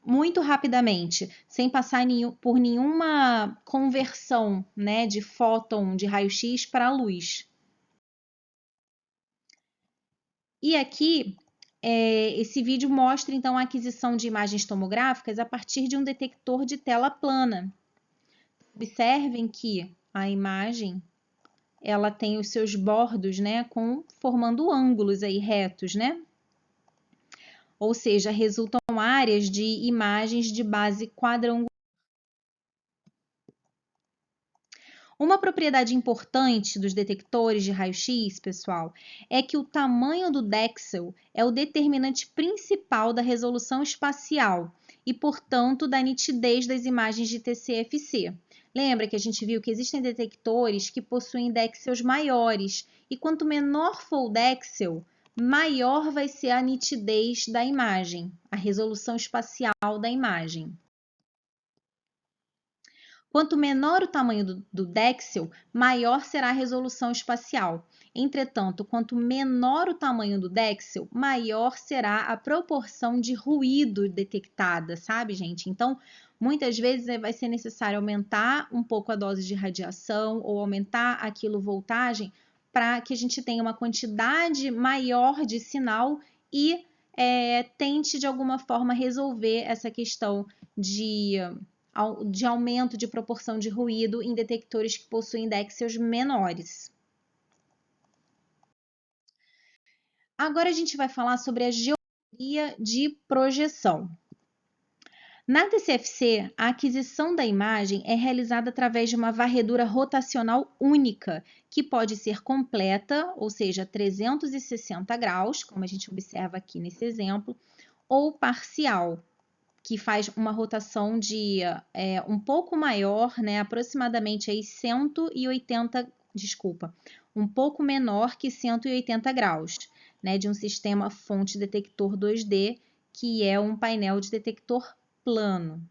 S1: muito rapidamente, sem passar por nenhuma conversão, né, de fóton de raio-x para luz. E aqui, esse vídeo mostra então a aquisição de imagens tomográficas a partir de um detector de tela plana. Observem que a imagem ela tem os seus bordos, né, formando ângulos aí retos, né? Ou seja, resultam áreas de imagens de base quadrangular. Uma propriedade importante dos detectores de raio-x, pessoal, é que o tamanho do Dexel é o determinante principal da resolução espacial e, portanto, da nitidez das imagens de TCFC. Lembra que a gente viu que existem detectores que possuem Dexels maiores e quanto menor for o Dexel, maior vai ser a nitidez da imagem, a resolução espacial da imagem. Quanto menor o tamanho do déxel, maior será a resolução espacial. Entretanto, quanto menor o tamanho do déxel, maior será a proporção de ruído detectada, sabe, gente? Então, muitas vezes vai ser necessário aumentar um pouco a dose de radiação ou aumentar a quilovoltagem para que a gente tenha uma quantidade maior de sinal e tente, de alguma forma, resolver essa questão de aumento de proporção de ruído em detectores que possuem déxels menores. Agora a gente vai falar sobre a geometria de projeção. Na TCFC, a aquisição da imagem é realizada através de uma varredura rotacional única, que pode ser completa, ou seja, 360 graus, como a gente observa aqui nesse exemplo, ou parcial, que faz uma rotação de um pouco maior, né, aproximadamente aí 180, um pouco menor que 180 graus, né, de um sistema fonte detector 2D, que é um painel de detector plano.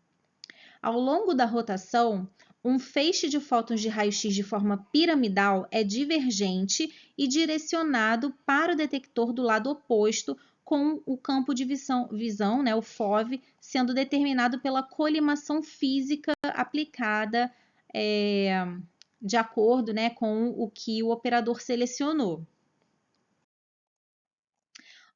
S1: Ao longo da rotação, um feixe de fótons de raio-x de forma piramidal é divergente e direcionado para o detector do lado oposto, com o campo de visão, né, o FOV, sendo determinado pela colimação física aplicada de acordo, né, com o que o operador selecionou.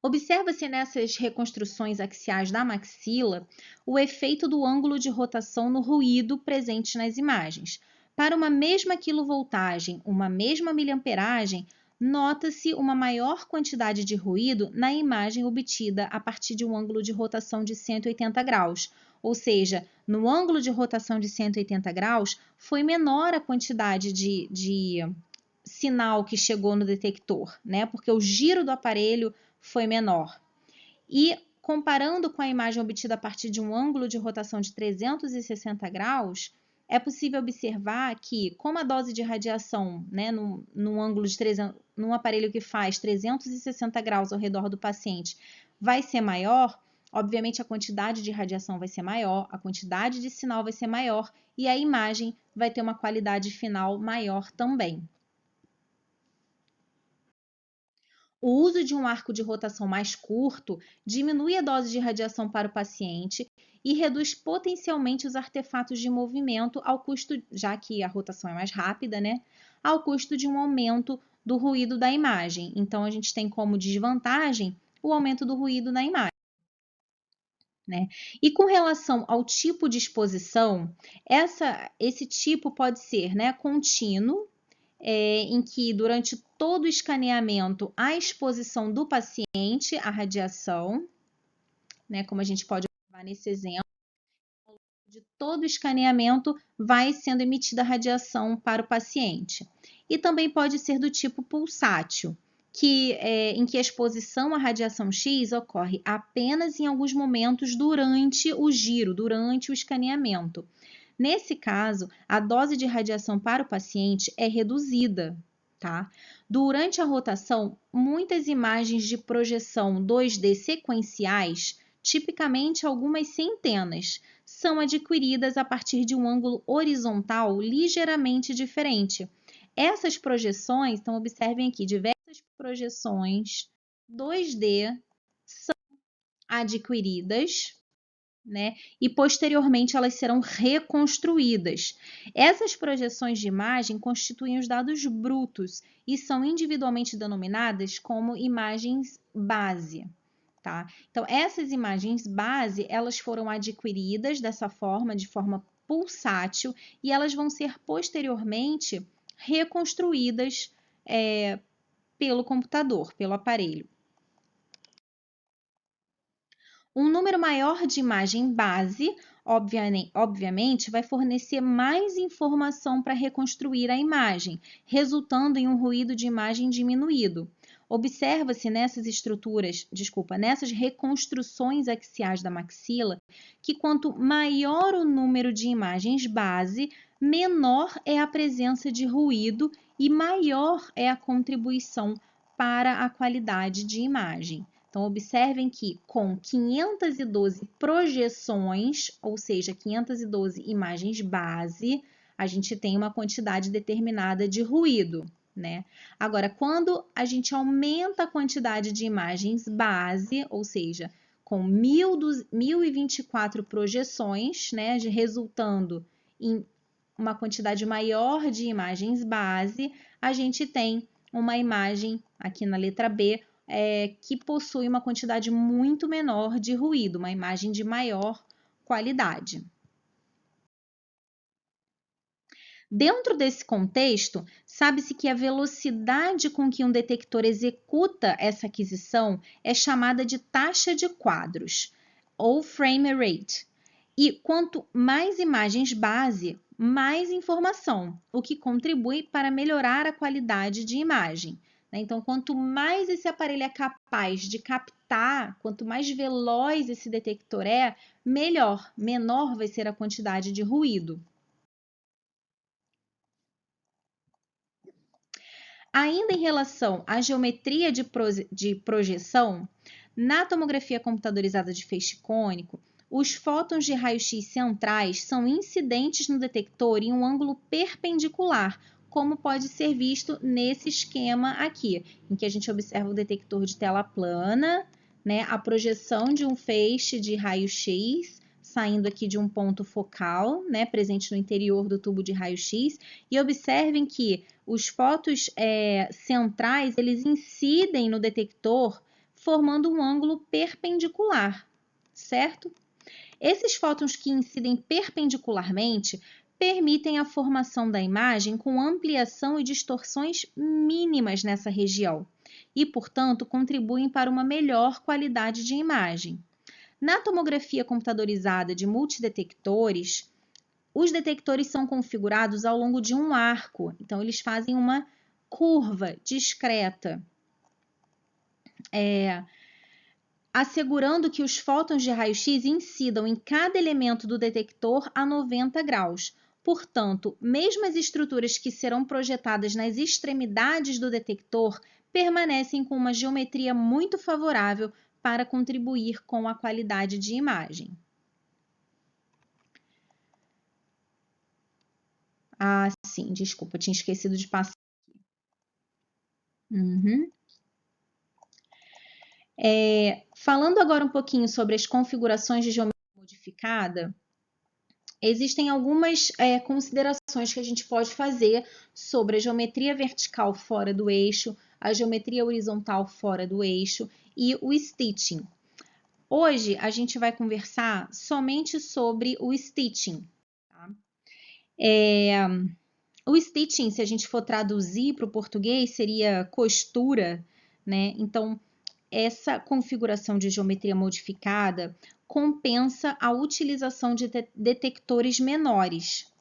S1: Observa-se nessas reconstruções axiais da maxila o efeito do ângulo de rotação no ruído presente nas imagens. Para uma mesma quilovoltagem, uma mesma miliamperagem, nota-se uma maior quantidade de ruído na imagem obtida a partir de um ângulo de rotação de 180 graus. Ou seja, no ângulo de rotação de 180 graus, foi menor a quantidade de sinal que chegou no detector, né? Porque o giro do aparelho foi menor. E comparando com a imagem obtida a partir de um ângulo de rotação de 360 graus, é possível observar que, como a dose de radiação, né, num aparelho que faz 360 graus ao redor do paciente, vai ser maior, obviamente a quantidade de radiação vai ser maior, a quantidade de sinal vai ser maior e a imagem vai ter uma qualidade final maior também. O uso de um arco de rotação mais curto diminui a dose de radiação para o paciente e reduz potencialmente os artefatos de movimento ao custo, já que a rotação é mais rápida, né? Ao custo de um aumento do ruído da imagem. Então, a gente tem como desvantagem o aumento do ruído na imagem. Né? E com relação ao tipo de exposição, esse tipo pode ser, né, contínuo, em que durante todo o escaneamento a exposição do paciente à radiação, né, como a gente pode observar nesse exemplo, de todo o escaneamento vai sendo emitida radiação para o paciente. E também pode ser do tipo pulsátil, em que a exposição à radiação X ocorre apenas em alguns momentos durante o giro, durante o escaneamento. Nesse caso, a dose de radiação para o paciente é reduzida, tá? Durante a rotação, muitas imagens de projeção 2D sequenciais, tipicamente algumas centenas, são adquiridas a partir de um ângulo horizontal ligeiramente diferente. Essas projeções, então observem aqui, diversas projeções 2D são adquiridas, né? E posteriormente elas serão reconstruídas. Essas projeções de imagem constituem os dados brutos e são individualmente denominadas como imagens base. Tá? Então, essas imagens base, elas foram adquiridas dessa forma, de forma pulsátil, e elas vão ser posteriormente reconstruídas pelo computador, pelo aparelho. Um número maior de imagem base, obviamente, vai fornecer mais informação para reconstruir a imagem, resultando em um ruído de imagem diminuído. Observa-se nessas nessas reconstruções axiais da maxila, que quanto maior o número de imagens base, menor é a presença de ruído e maior é a contribuição para a qualidade de imagem. Então, observem que com 512 projeções, ou seja, 512 imagens base, a gente tem uma quantidade determinada de ruído, né? Agora, quando a gente aumenta a quantidade de imagens base, ou seja, com 1.024 projeções, né, resultando em uma quantidade maior de imagens base, a gente tem uma imagem, aqui na letra B, que possui uma quantidade muito menor de ruído, uma imagem de maior qualidade. Dentro desse contexto, sabe-se que a velocidade com que um detector executa essa aquisição é chamada de taxa de quadros, ou frame rate. E quanto mais imagens base, mais informação, o que contribui para melhorar a qualidade de imagem. Então, quanto mais esse aparelho é capaz de captar, quanto mais veloz esse detector é, melhor, menor vai ser a quantidade de ruído. Ainda em relação à geometria de projeção, na tomografia computadorizada de feixe cônico, os fótons de raio-x centrais são incidentes no detector em um ângulo perpendicular, como pode ser visto nesse esquema aqui, em que a gente observa o detector de tela plana, né, a projeção de um feixe de raio-x saindo aqui de um ponto focal, né, presente no interior do tubo de raio-x, e observem que os fótons centrais, eles incidem no detector formando um ângulo perpendicular, certo? Esses fótons que incidem perpendicularmente permitem a formação da imagem com ampliação e distorções mínimas nessa região e, portanto, contribuem para uma melhor qualidade de imagem. Na tomografia computadorizada de multidetectores, os detectores são configurados ao longo de um arco, então eles fazem uma curva discreta, assegurando que os fótons de raio-x incidam em cada elemento do detector a 90 graus. Portanto, mesmo as estruturas que serão projetadas nas extremidades do detector permanecem com uma geometria muito favorável para contribuir com a qualidade de imagem. Ah, sim, desculpa, tinha esquecido de passar aqui. Falando agora um pouquinho sobre as configurações de geometria modificada, existem algumas considerações que a gente pode fazer sobre a geometria vertical fora do eixo, a geometria horizontal fora do eixo e o stitching. Hoje a gente vai conversar somente sobre o stitching. Tá? O stitching, se a gente for traduzir para o português, seria costura, né? Então, essa configuração de geometria modificada compensa a utilização de detectores menores.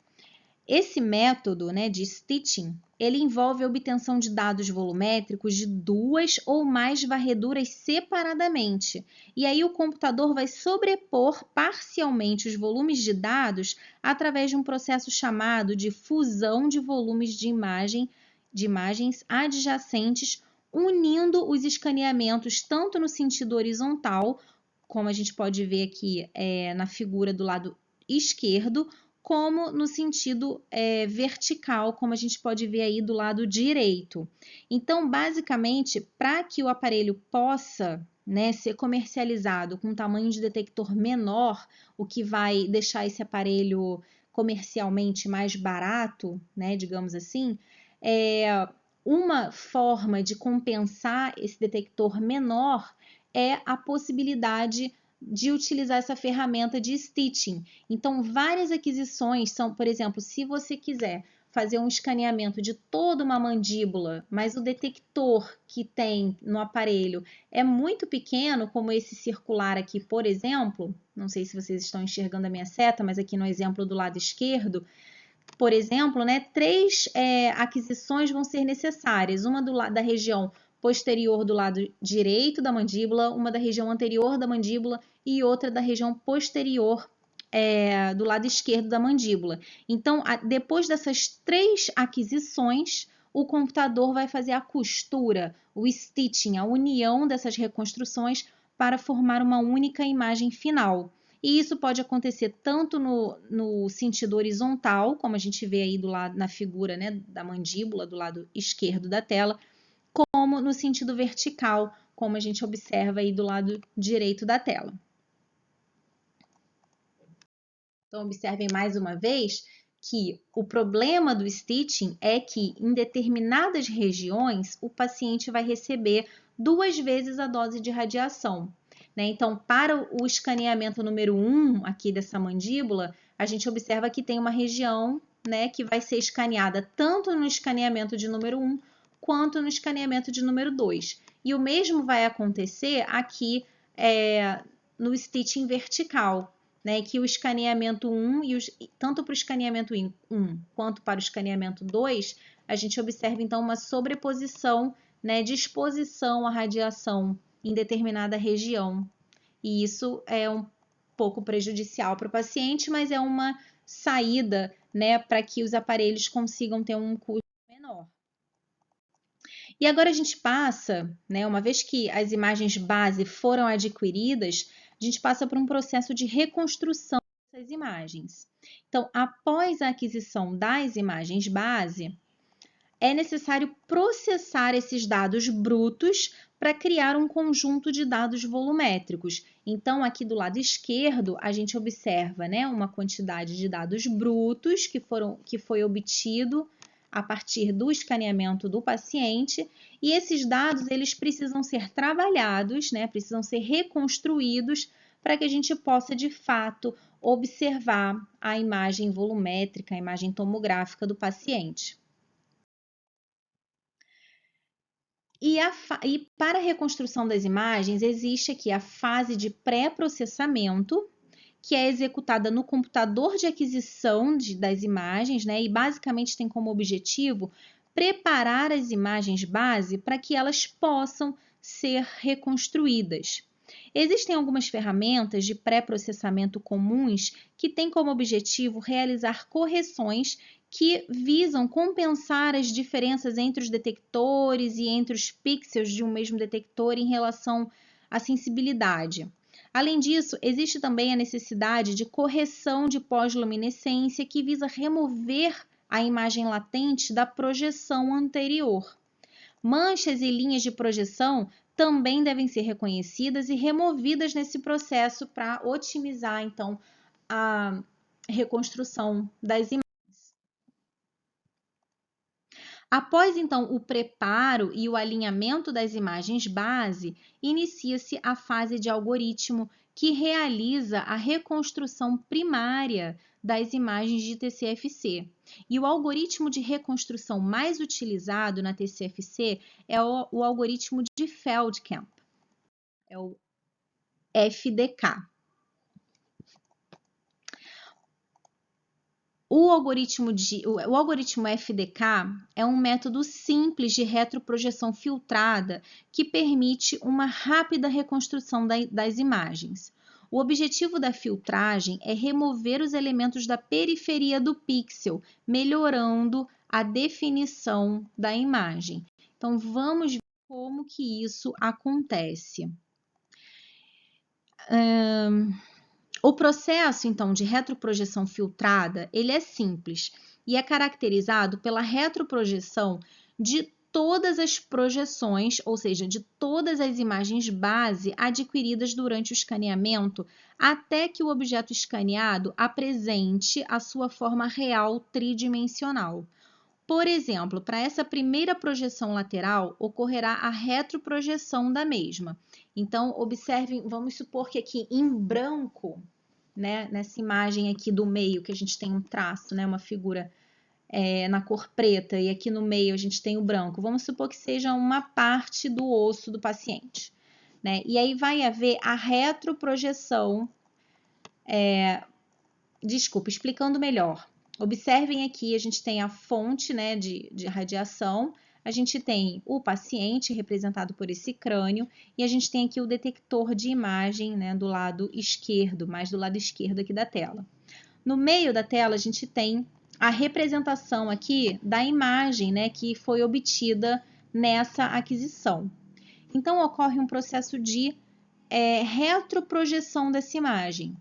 S1: Esse método, né, de stitching, ele envolve a obtenção de dados volumétricos de duas ou mais varreduras separadamente. E aí o computador vai sobrepor parcialmente os volumes de dados através de um processo chamado de fusão de volumes de imagens adjacentes, unindo os escaneamentos tanto no sentido horizontal, como a gente pode ver aqui na figura do lado esquerdo, como no sentido vertical, como a gente pode ver aí do lado direito. Então, basicamente, para que o aparelho possa, né, ser comercializado com um tamanho de detector menor, o que vai deixar esse aparelho comercialmente mais barato, né, digamos assim, uma forma de compensar esse detector menor é a possibilidade de utilizar essa ferramenta de stitching. Então, várias aquisições são, por exemplo, se você quiser fazer um escaneamento de toda uma mandíbula, mas o detector que tem no aparelho é muito pequeno, como esse circular aqui, por exemplo, não sei se vocês estão enxergando a minha seta, mas aqui no exemplo do lado esquerdo, por exemplo, né, 3 aquisições vão ser necessárias, uma da região posterior do lado direito da mandíbula, uma da região anterior da mandíbula e outra da região posterior do lado esquerdo da mandíbula. Então, depois dessas 3 aquisições, o computador vai fazer a costura, o stitching, a união dessas reconstruções para formar uma única imagem final. E isso pode acontecer tanto no sentido horizontal, como a gente vê aí do lado na figura, né, da mandíbula, do lado esquerdo da tela, como no sentido vertical, como a gente observa aí do lado direito da tela. Então, observem mais uma vez que o problema do stitching é que em determinadas regiões o paciente vai receber 2 vezes a dose de radiação, né? Então, para o escaneamento número 1 aqui dessa mandíbula, a gente observa que tem uma região, né, que vai ser escaneada tanto no escaneamento de número 1 quanto no escaneamento de número 2. E o mesmo vai acontecer aqui no stitching vertical, né, que o escaneamento 1, tanto para o escaneamento 1 quanto para o escaneamento 2, a gente observa então uma sobreposição, né, de exposição à radiação em determinada região. E isso é um pouco prejudicial para o paciente, mas é uma saída, né, para que os aparelhos consigam ter um custo menor. E agora a gente passa, né, uma vez que as imagens base foram adquiridas, a gente passa por um processo de reconstrução dessas imagens. Então, após a aquisição das imagens base, é necessário processar esses dados brutos para criar um conjunto de dados volumétricos. Então, aqui do lado esquerdo, a gente observa, né, uma quantidade de dados brutos que foi obtido a partir do escaneamento do paciente, e esses dados eles precisam ser trabalhados, né, precisam ser reconstruídos para que a gente possa, de fato, observar a imagem volumétrica, a imagem tomográfica do paciente. E para a reconstrução das imagens, existe aqui a fase de pré-processamento, que é executada no computador de aquisição das imagens, né? E basicamente tem como objetivo preparar as imagens base para que elas possam ser reconstruídas. Existem algumas ferramentas de pré-processamento comuns que têm como objetivo realizar correções que visam compensar as diferenças entre os detectores e entre os pixels de um mesmo detector em relação à sensibilidade. Além disso, existe também a necessidade de correção de pós-luminescência que visa remover a imagem latente da projeção anterior. Manchas e linhas de projeção também devem ser reconhecidas e removidas nesse processo para otimizar, então, a reconstrução das imagens. Após, então, o preparo e o alinhamento das imagens base, inicia-se a fase de algoritmo, que realiza a reconstrução primária das imagens de TCFC. E o algoritmo de reconstrução mais utilizado na TCFC é o algoritmo de Feldkamp, é o FDK. O algoritmo FDK é um método simples de retroprojeção filtrada que permite uma rápida reconstrução das imagens. O objetivo da filtragem é remover os elementos da periferia do pixel, melhorando a definição da imagem. Então, vamos ver como que isso acontece. O processo, então, de retroprojeção filtrada, ele é simples e é caracterizado pela retroprojeção de todas as projeções, ou seja, de todas as imagens base adquiridas durante o escaneamento, até que o objeto escaneado apresente a sua forma real tridimensional. Por exemplo, para essa primeira projeção lateral, ocorrerá a retroprojeção da mesma. Então, observem, vamos supor que aqui em branco, né, nessa imagem aqui do meio, que a gente tem um traço, né, uma figura na cor preta, e aqui no meio a gente tem o branco. Vamos supor que seja uma parte do osso do paciente, né? E aí vai haver a retroprojeção. Desculpa, explicando melhor. Observem aqui, a gente tem a fonte, né, de radiação, a gente tem o paciente representado por esse crânio e a gente tem aqui o detector de imagem, né, do lado esquerdo, mais do lado esquerdo aqui da tela. No meio da tela a gente tem a representação aqui da imagem, né, que foi obtida nessa aquisição. Então, ocorre um processo de retroprojeção dessa imagem.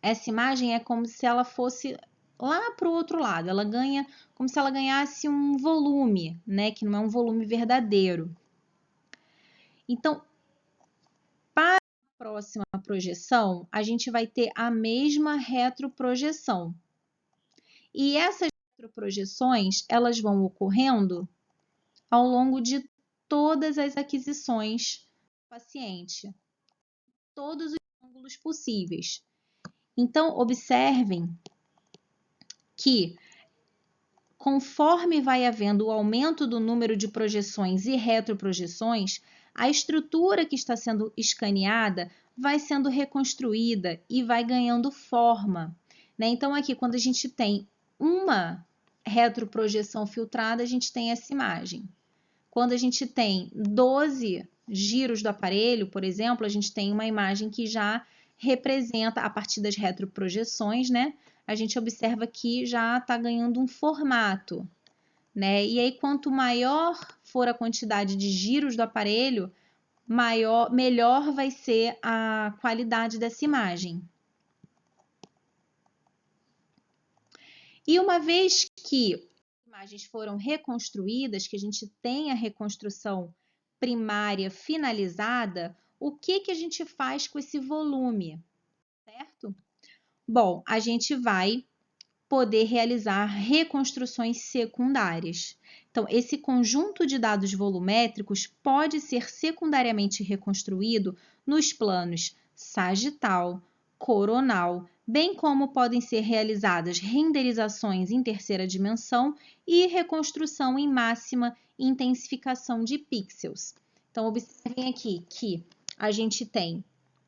S1: Essa imagem é como se ela fosse lá para o outro lado, ela ganha como se ela ganhasse um volume, né, que não é um volume verdadeiro. Então, para a próxima projeção, a gente vai ter a mesma retroprojeção. E essas retroprojeções, elas vão ocorrendo ao longo de todas as aquisições do paciente, todos os ângulos possíveis. Então, observem que, conforme vai havendo o aumento do número de projeções e retroprojeções, a estrutura que está sendo escaneada vai sendo reconstruída e vai ganhando forma, né? Então, aqui, quando a gente tem uma retroprojeção filtrada, a gente tem essa imagem. Quando a gente tem 12 giros do aparelho, por exemplo, a gente tem uma imagem que já representa, a partir das retroprojeções, né? A gente observa que já está ganhando um formato, né? E aí, quanto maior for a quantidade de giros do aparelho, melhor vai ser a qualidade dessa imagem. E uma vez que as imagens foram reconstruídas, que a gente tem a reconstrução primária finalizada, o que a gente faz com esse volume, certo? Bom, a gente vai poder realizar reconstruções secundárias. Então, esse conjunto de dados volumétricos pode ser secundariamente reconstruído nos planos sagital, coronal, bem como podem ser realizadas renderizações em terceira dimensão e reconstrução em máxima intensificação de pixels. Então, observem aqui que a gente tem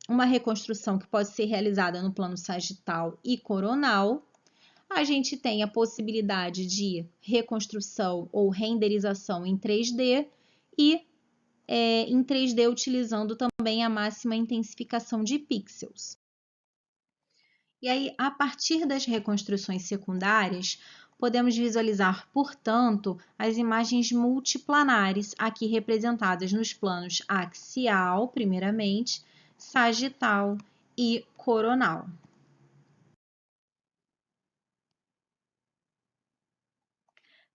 S1: uma reconstrução que pode ser realizada no plano sagital e coronal. A gente tem a possibilidade de reconstrução ou renderização em 3D e em 3D utilizando também a máxima intensificação de pixels. E aí, a partir das reconstruções secundárias, podemos visualizar, portanto, as imagens multiplanares, aqui representadas nos planos axial, primeiramente, sagital e coronal.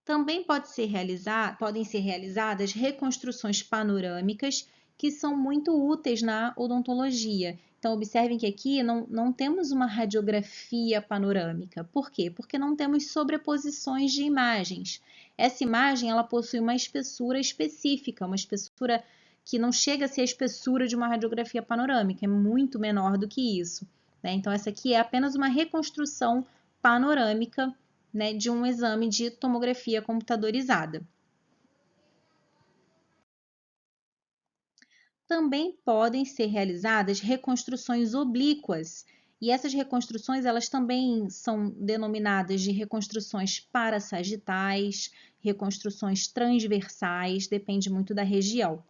S1: Também podem ser realizadas reconstruções panorâmicas, que são muito úteis na odontologia. Então, observem que aqui não temos uma radiografia panorâmica. Por quê? Porque não temos sobreposições de imagens. Essa imagem ela possui uma espessura específica, uma espessura que não chega a ser a espessura de uma radiografia panorâmica, é muito menor do que isso, né? Então, essa aqui é apenas uma reconstrução panorâmica, né, de um exame de tomografia computadorizada. Também podem ser realizadas reconstruções oblíquas, e essas reconstruções elas também são denominadas de reconstruções parasagitais, reconstruções transversais, depende muito da região,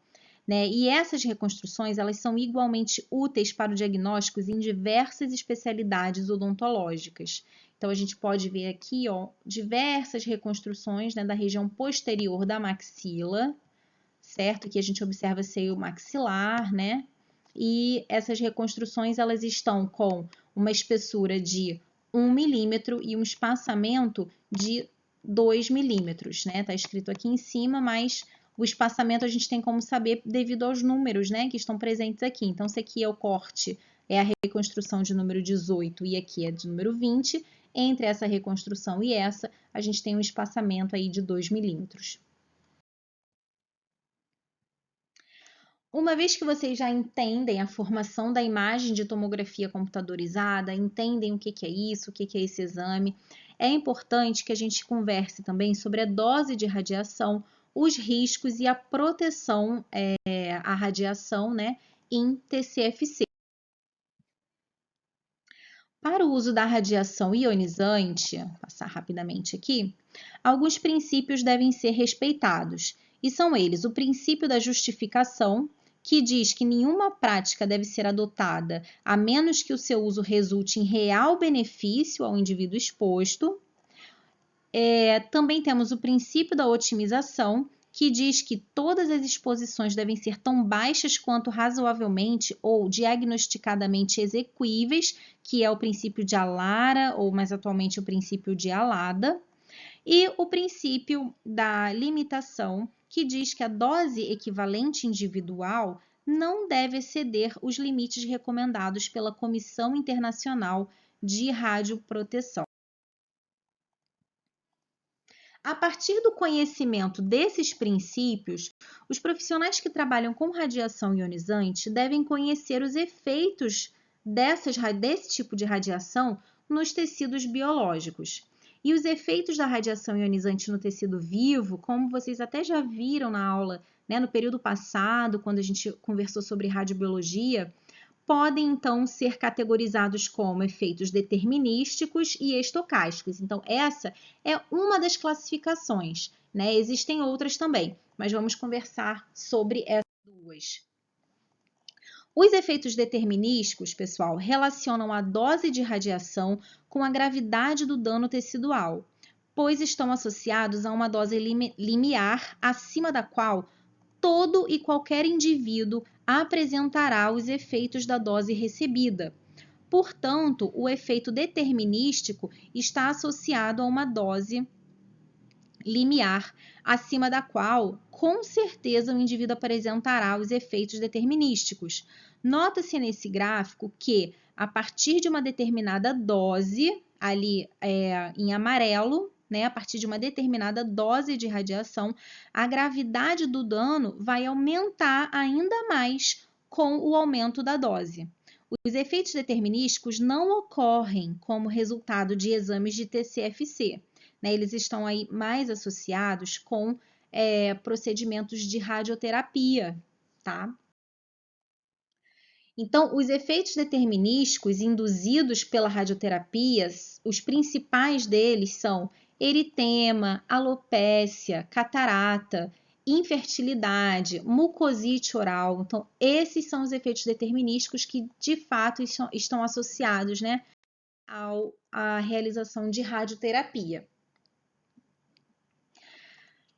S1: né? E essas reconstruções elas são igualmente úteis para o diagnóstico em diversas especialidades odontológicas. Então, a gente pode ver aqui, ó, diversas reconstruções, né, da região posterior da maxila, certo? Aqui a gente observa seio maxilar, né? E essas reconstruções, elas estão com uma espessura de 1 milímetro e um espaçamento de 2 milímetros, né? Tá escrito aqui em cima, mas o espaçamento a gente tem como saber devido aos números, né, que estão presentes aqui. Então, se aqui é o corte, é a reconstrução de número 18 e aqui é de número 20, entre essa reconstrução e essa, a gente tem um espaçamento aí de 2 milímetros. Uma vez que vocês já entendem a formação da imagem de tomografia computadorizada, entendem o que é isso, o que é esse exame, é importante que a gente converse também sobre a dose de radiação, os riscos e a proteção à radiação, né, em TCFC. Para o uso da radiação ionizante, vou passar rapidamente aqui, alguns princípios devem ser respeitados, e são eles: o princípio da justificação, que diz que nenhuma prática deve ser adotada a menos que o seu uso resulte em real benefício ao indivíduo exposto. Também temos o princípio da otimização, que diz que todas as exposições devem ser tão baixas quanto razoavelmente ou diagnosticadamente execuíveis, que é o princípio de Alara, ou mais atualmente o princípio de Alada, e o princípio da limitação, que diz que a dose equivalente individual não deve exceder os limites recomendados pela Comissão Internacional de Radioproteção. A partir do conhecimento desses princípios, os profissionais que trabalham com radiação ionizante devem conhecer os efeitos desse tipo de radiação nos tecidos biológicos. E os efeitos da radiação ionizante no tecido vivo, como vocês até já viram na aula, né, no período passado, quando a gente conversou sobre radiobiologia, podem então ser categorizados como efeitos determinísticos e estocásticos. Então, essa é uma das classificações, né? Existem outras também, mas vamos conversar sobre essas duas. Os efeitos determinísticos, pessoal, relacionam a dose de radiação com a gravidade do dano tecidual, pois estão associados a uma dose limiar acima da qual todo e qualquer indivíduo apresentará os efeitos da dose recebida. Portanto, o efeito determinístico está associado a uma dose limiar, acima da qual, com certeza, o indivíduo apresentará os efeitos determinísticos. Nota-se nesse gráfico que, a partir de uma determinada dose, ali em amarelo, né, a partir de uma determinada dose de radiação, a gravidade do dano vai aumentar ainda mais com o aumento da dose. Os efeitos determinísticos não ocorrem como resultado de exames de TCFC, né? Eles estão aí mais associados com procedimentos de radioterapia, tá? Então, os efeitos determinísticos induzidos pela radioterapia, os principais deles são eritema, alopécia, catarata, infertilidade, mucosite oral. Então, esses são os efeitos determinísticos que, de fato, estão associados, né, à realização de radioterapia.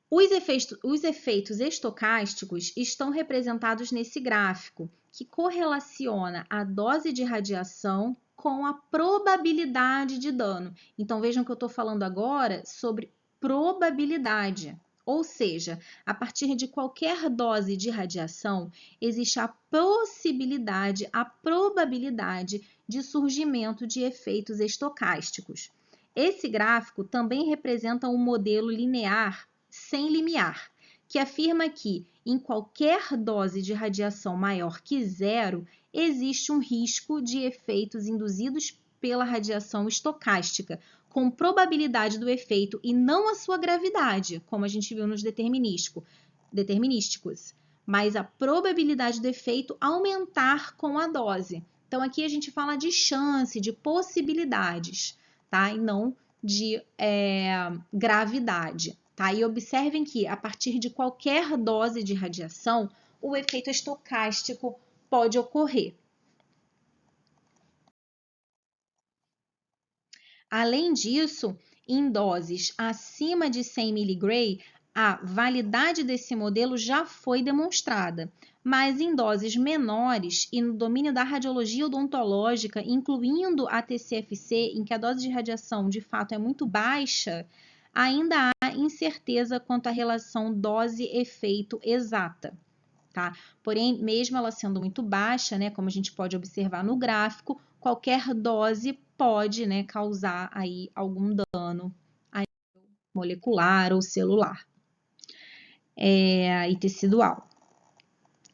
S1: Os efeitos estocásticos estão representados nesse gráfico, que correlaciona a dose de radiação com a probabilidade de dano. Então, vejam que eu estou falando agora sobre probabilidade, ou seja, a partir de qualquer dose de radiação, existe a possibilidade, a probabilidade de surgimento de efeitos estocásticos. Esse gráfico também representa um modelo linear sem limiar, que afirma que, em qualquer dose de radiação maior que zero, existe um risco de efeitos induzidos pela radiação estocástica, com probabilidade do efeito e não a sua gravidade, como a gente viu nos determinísticos, mas a probabilidade do efeito aumentar com a dose. Então, aqui a gente fala de chance, de possibilidades, tá? E não de gravidade. Tá? E observem que, a partir de qualquer dose de radiação, o efeito estocástico pode ocorrer. Além disso, em doses acima de 100 mg, a validade desse modelo já foi demonstrada, mas em doses menores e no domínio da radiologia odontológica, incluindo a TCFC, em que a dose de radiação de fato é muito baixa, ainda há incerteza quanto à relação dose-efeito exata, tá? Porém, mesmo ela sendo muito baixa, né, como a gente pode observar no gráfico, qualquer dose pode, né, causar aí algum dano aí molecular ou celular e tecidual.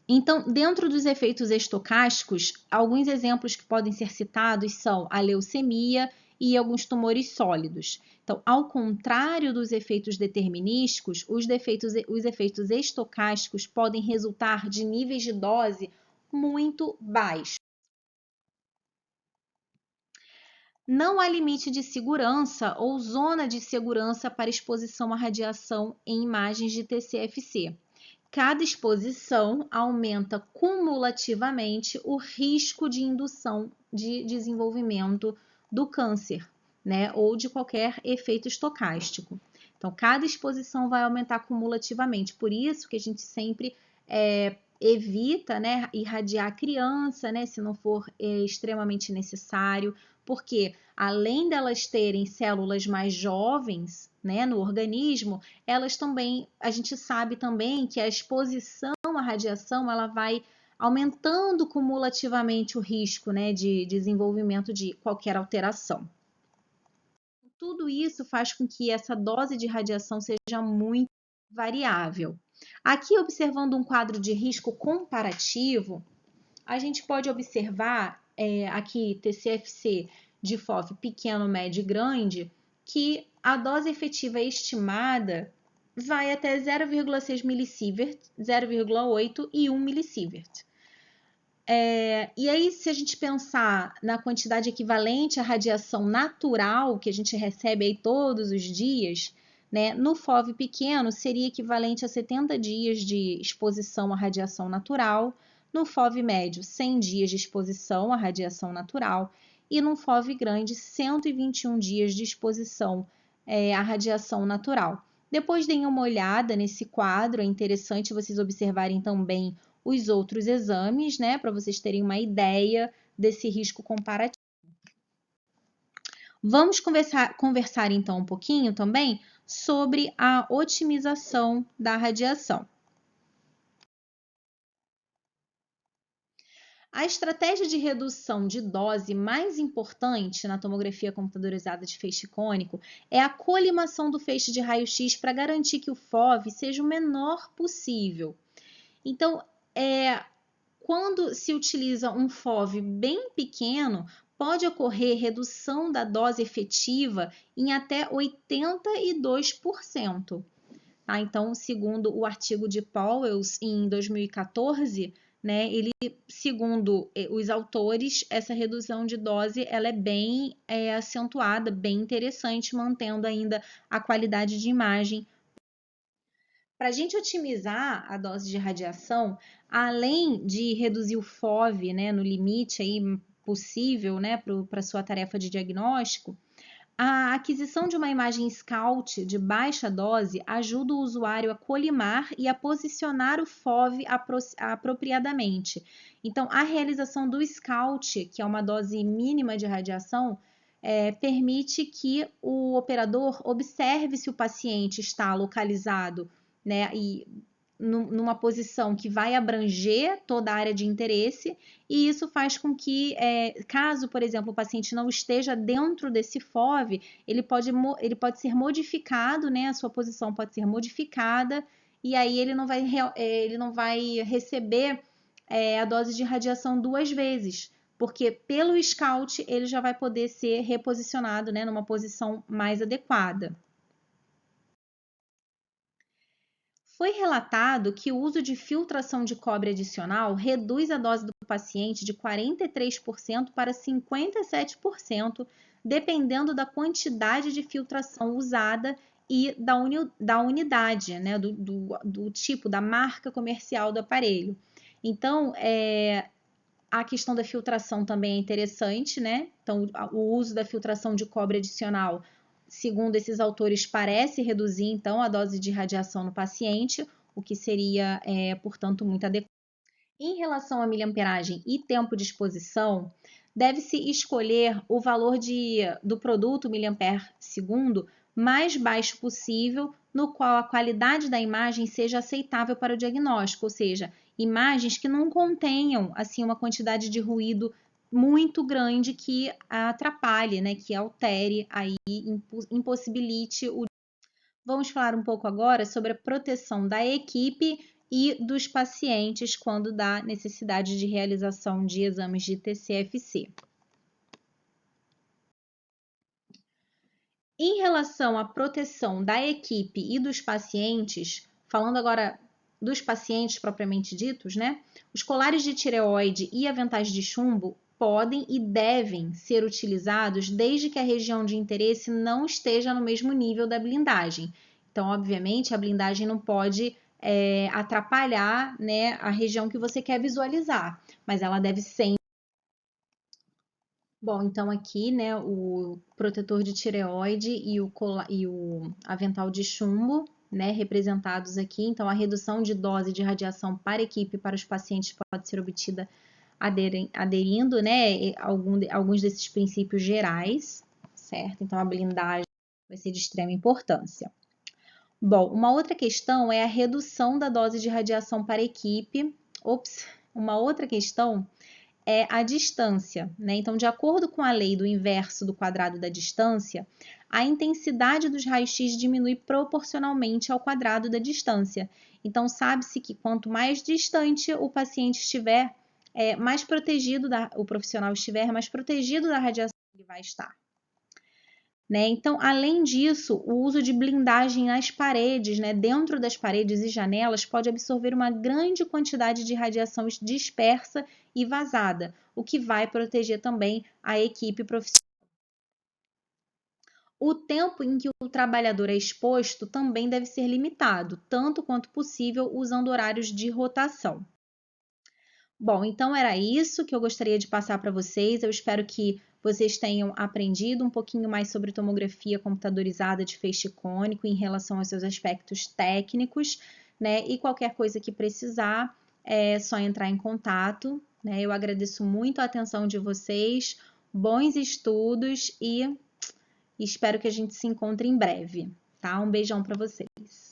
S1: Então, dentro dos efeitos estocásticos, alguns exemplos que podem ser citados são a leucemia e alguns tumores sólidos. Então, ao contrário dos efeitos determinísticos, os efeitos estocásticos podem resultar de níveis de dose muito baixos. Não há limite de segurança ou zona de segurança para exposição à radiação em imagens de TCFC. Cada exposição aumenta cumulativamente o risco de indução de desenvolvimento do câncer, né, ou de qualquer efeito estocástico. Então, cada exposição vai aumentar cumulativamente. Por isso que a gente sempre evita, né, irradiar a criança, né, se não for extremamente necessário, porque além delas terem células mais jovens, né, no organismo, elas também, a gente sabe também que a exposição à radiação, ela vai aumentando cumulativamente o risco, né, de desenvolvimento de qualquer alteração. Tudo isso faz com que essa dose de radiação seja muito variável. Aqui, observando um quadro de risco comparativo, a gente pode observar aqui TCFC de FOV pequeno, médio e grande, que a dose efetiva estimada vai até 0,6 milisievert, 0,8 e 1 milisievert. E aí, se a gente pensar na quantidade equivalente à radiação natural que a gente recebe aí todos os dias, né, no FOV pequeno seria equivalente a 70 dias de exposição à radiação natural, no FOV médio, 100 dias de exposição à radiação natural, e no FOV grande, 121 dias de exposição à radiação natural. Depois deem uma olhada nesse quadro, é interessante vocês observarem também os outros exames, né, para vocês terem uma ideia desse risco comparativo. Vamos conversar então um pouquinho também sobre a otimização da radiação. A estratégia de redução de dose mais importante na tomografia computadorizada de feixe cônico é a colimação do feixe de raio-x para garantir que o FOV seja o menor possível. Então, quando se utiliza um FOV bem pequeno, pode ocorrer redução da dose efetiva em até 82%. Tá? Então, segundo o artigo de Powells, em 2014, né, segundo os autores, essa redução de dose ela é bem acentuada, bem interessante, mantendo ainda a qualidade de imagem. Para a gente otimizar a dose de radiação, além de reduzir o FOV, né, no limite aí possível, né, para a sua tarefa de diagnóstico, a aquisição de uma imagem SCOUT de baixa dose ajuda o usuário a colimar e a posicionar o FOV apropriadamente. Então, a realização do SCOUT, que é uma dose mínima de radiação, permite que o operador observe se o paciente está localizado, né, e numa posição que vai abranger toda a área de interesse, e isso faz com que, caso, por exemplo, o paciente não esteja dentro desse FOV, ele pode ser modificado, né, a sua posição pode ser modificada, e aí ele não vai receber a dose de radiação 2 vezes, porque pelo SCOUT ele já vai poder ser reposicionado, né, numa posição mais adequada. Foi relatado que o uso de filtração de cobre adicional reduz a dose do paciente de 43% para 57%, dependendo da quantidade de filtração usada e da unidade, né, do tipo, da marca comercial do aparelho. Então, a questão da filtração também é interessante, né? Então, o uso da filtração de cobre adicional, segundo esses autores, parece reduzir, então, a dose de radiação no paciente, o que seria, portanto, muito adequado. Em relação à miliamperagem e tempo de exposição, deve-se escolher o valor do produto miliampere segundo mais baixo possível, no qual a qualidade da imagem seja aceitável para o diagnóstico, ou seja, imagens que não contenham assim uma quantidade de ruído muito grande que atrapalhe, né, que altere aí, impossibilite o. Vamos falar um pouco agora sobre a proteção da equipe e dos pacientes quando dá necessidade de realização de exames de TCFC. Em relação à proteção da equipe e dos pacientes, falando agora dos pacientes propriamente ditos, né? Os colares de tireoide e aventais de chumbo podem e devem ser utilizados desde que a região de interesse não esteja no mesmo nível da blindagem. Então, obviamente, a blindagem não pode atrapalhar, né, a região que você quer visualizar, mas ela deve sempre Bom, então aqui, né, o protetor de tireoide e o avental de chumbo, né, representados aqui. Então, a redução de dose de radiação para equipe para os pacientes pode ser obtida aderindo, né, alguns desses princípios gerais, certo? Então, a blindagem vai ser de extrema importância. Bom, uma outra questão é a redução da dose de radiação para equipe. Uma outra questão é a distância, né? Então, de acordo com a lei do inverso do quadrado da distância, a intensidade dos raios-x diminui proporcionalmente ao quadrado da distância. Então, sabe-se que quanto mais distante o paciente estiver, mais protegido o profissional estiver, mais protegido da radiação ele vai estar. Né? Então, além disso, o uso de blindagem nas paredes, né, dentro das paredes e janelas, pode absorver uma grande quantidade de radiação dispersa e vazada, o que vai proteger também a equipe profissional. O tempo em que o trabalhador é exposto também deve ser limitado, tanto quanto possível, usando horários de rotação. Bom, então era isso que eu gostaria de passar para vocês. Eu espero que vocês tenham aprendido um pouquinho mais sobre tomografia computadorizada de feixe cônico em relação aos seus aspectos técnicos, né? E qualquer coisa que precisar, é só entrar em contato, né? Eu agradeço muito a atenção de vocês, bons estudos e espero que a gente se encontre em breve, tá? Um beijão para vocês.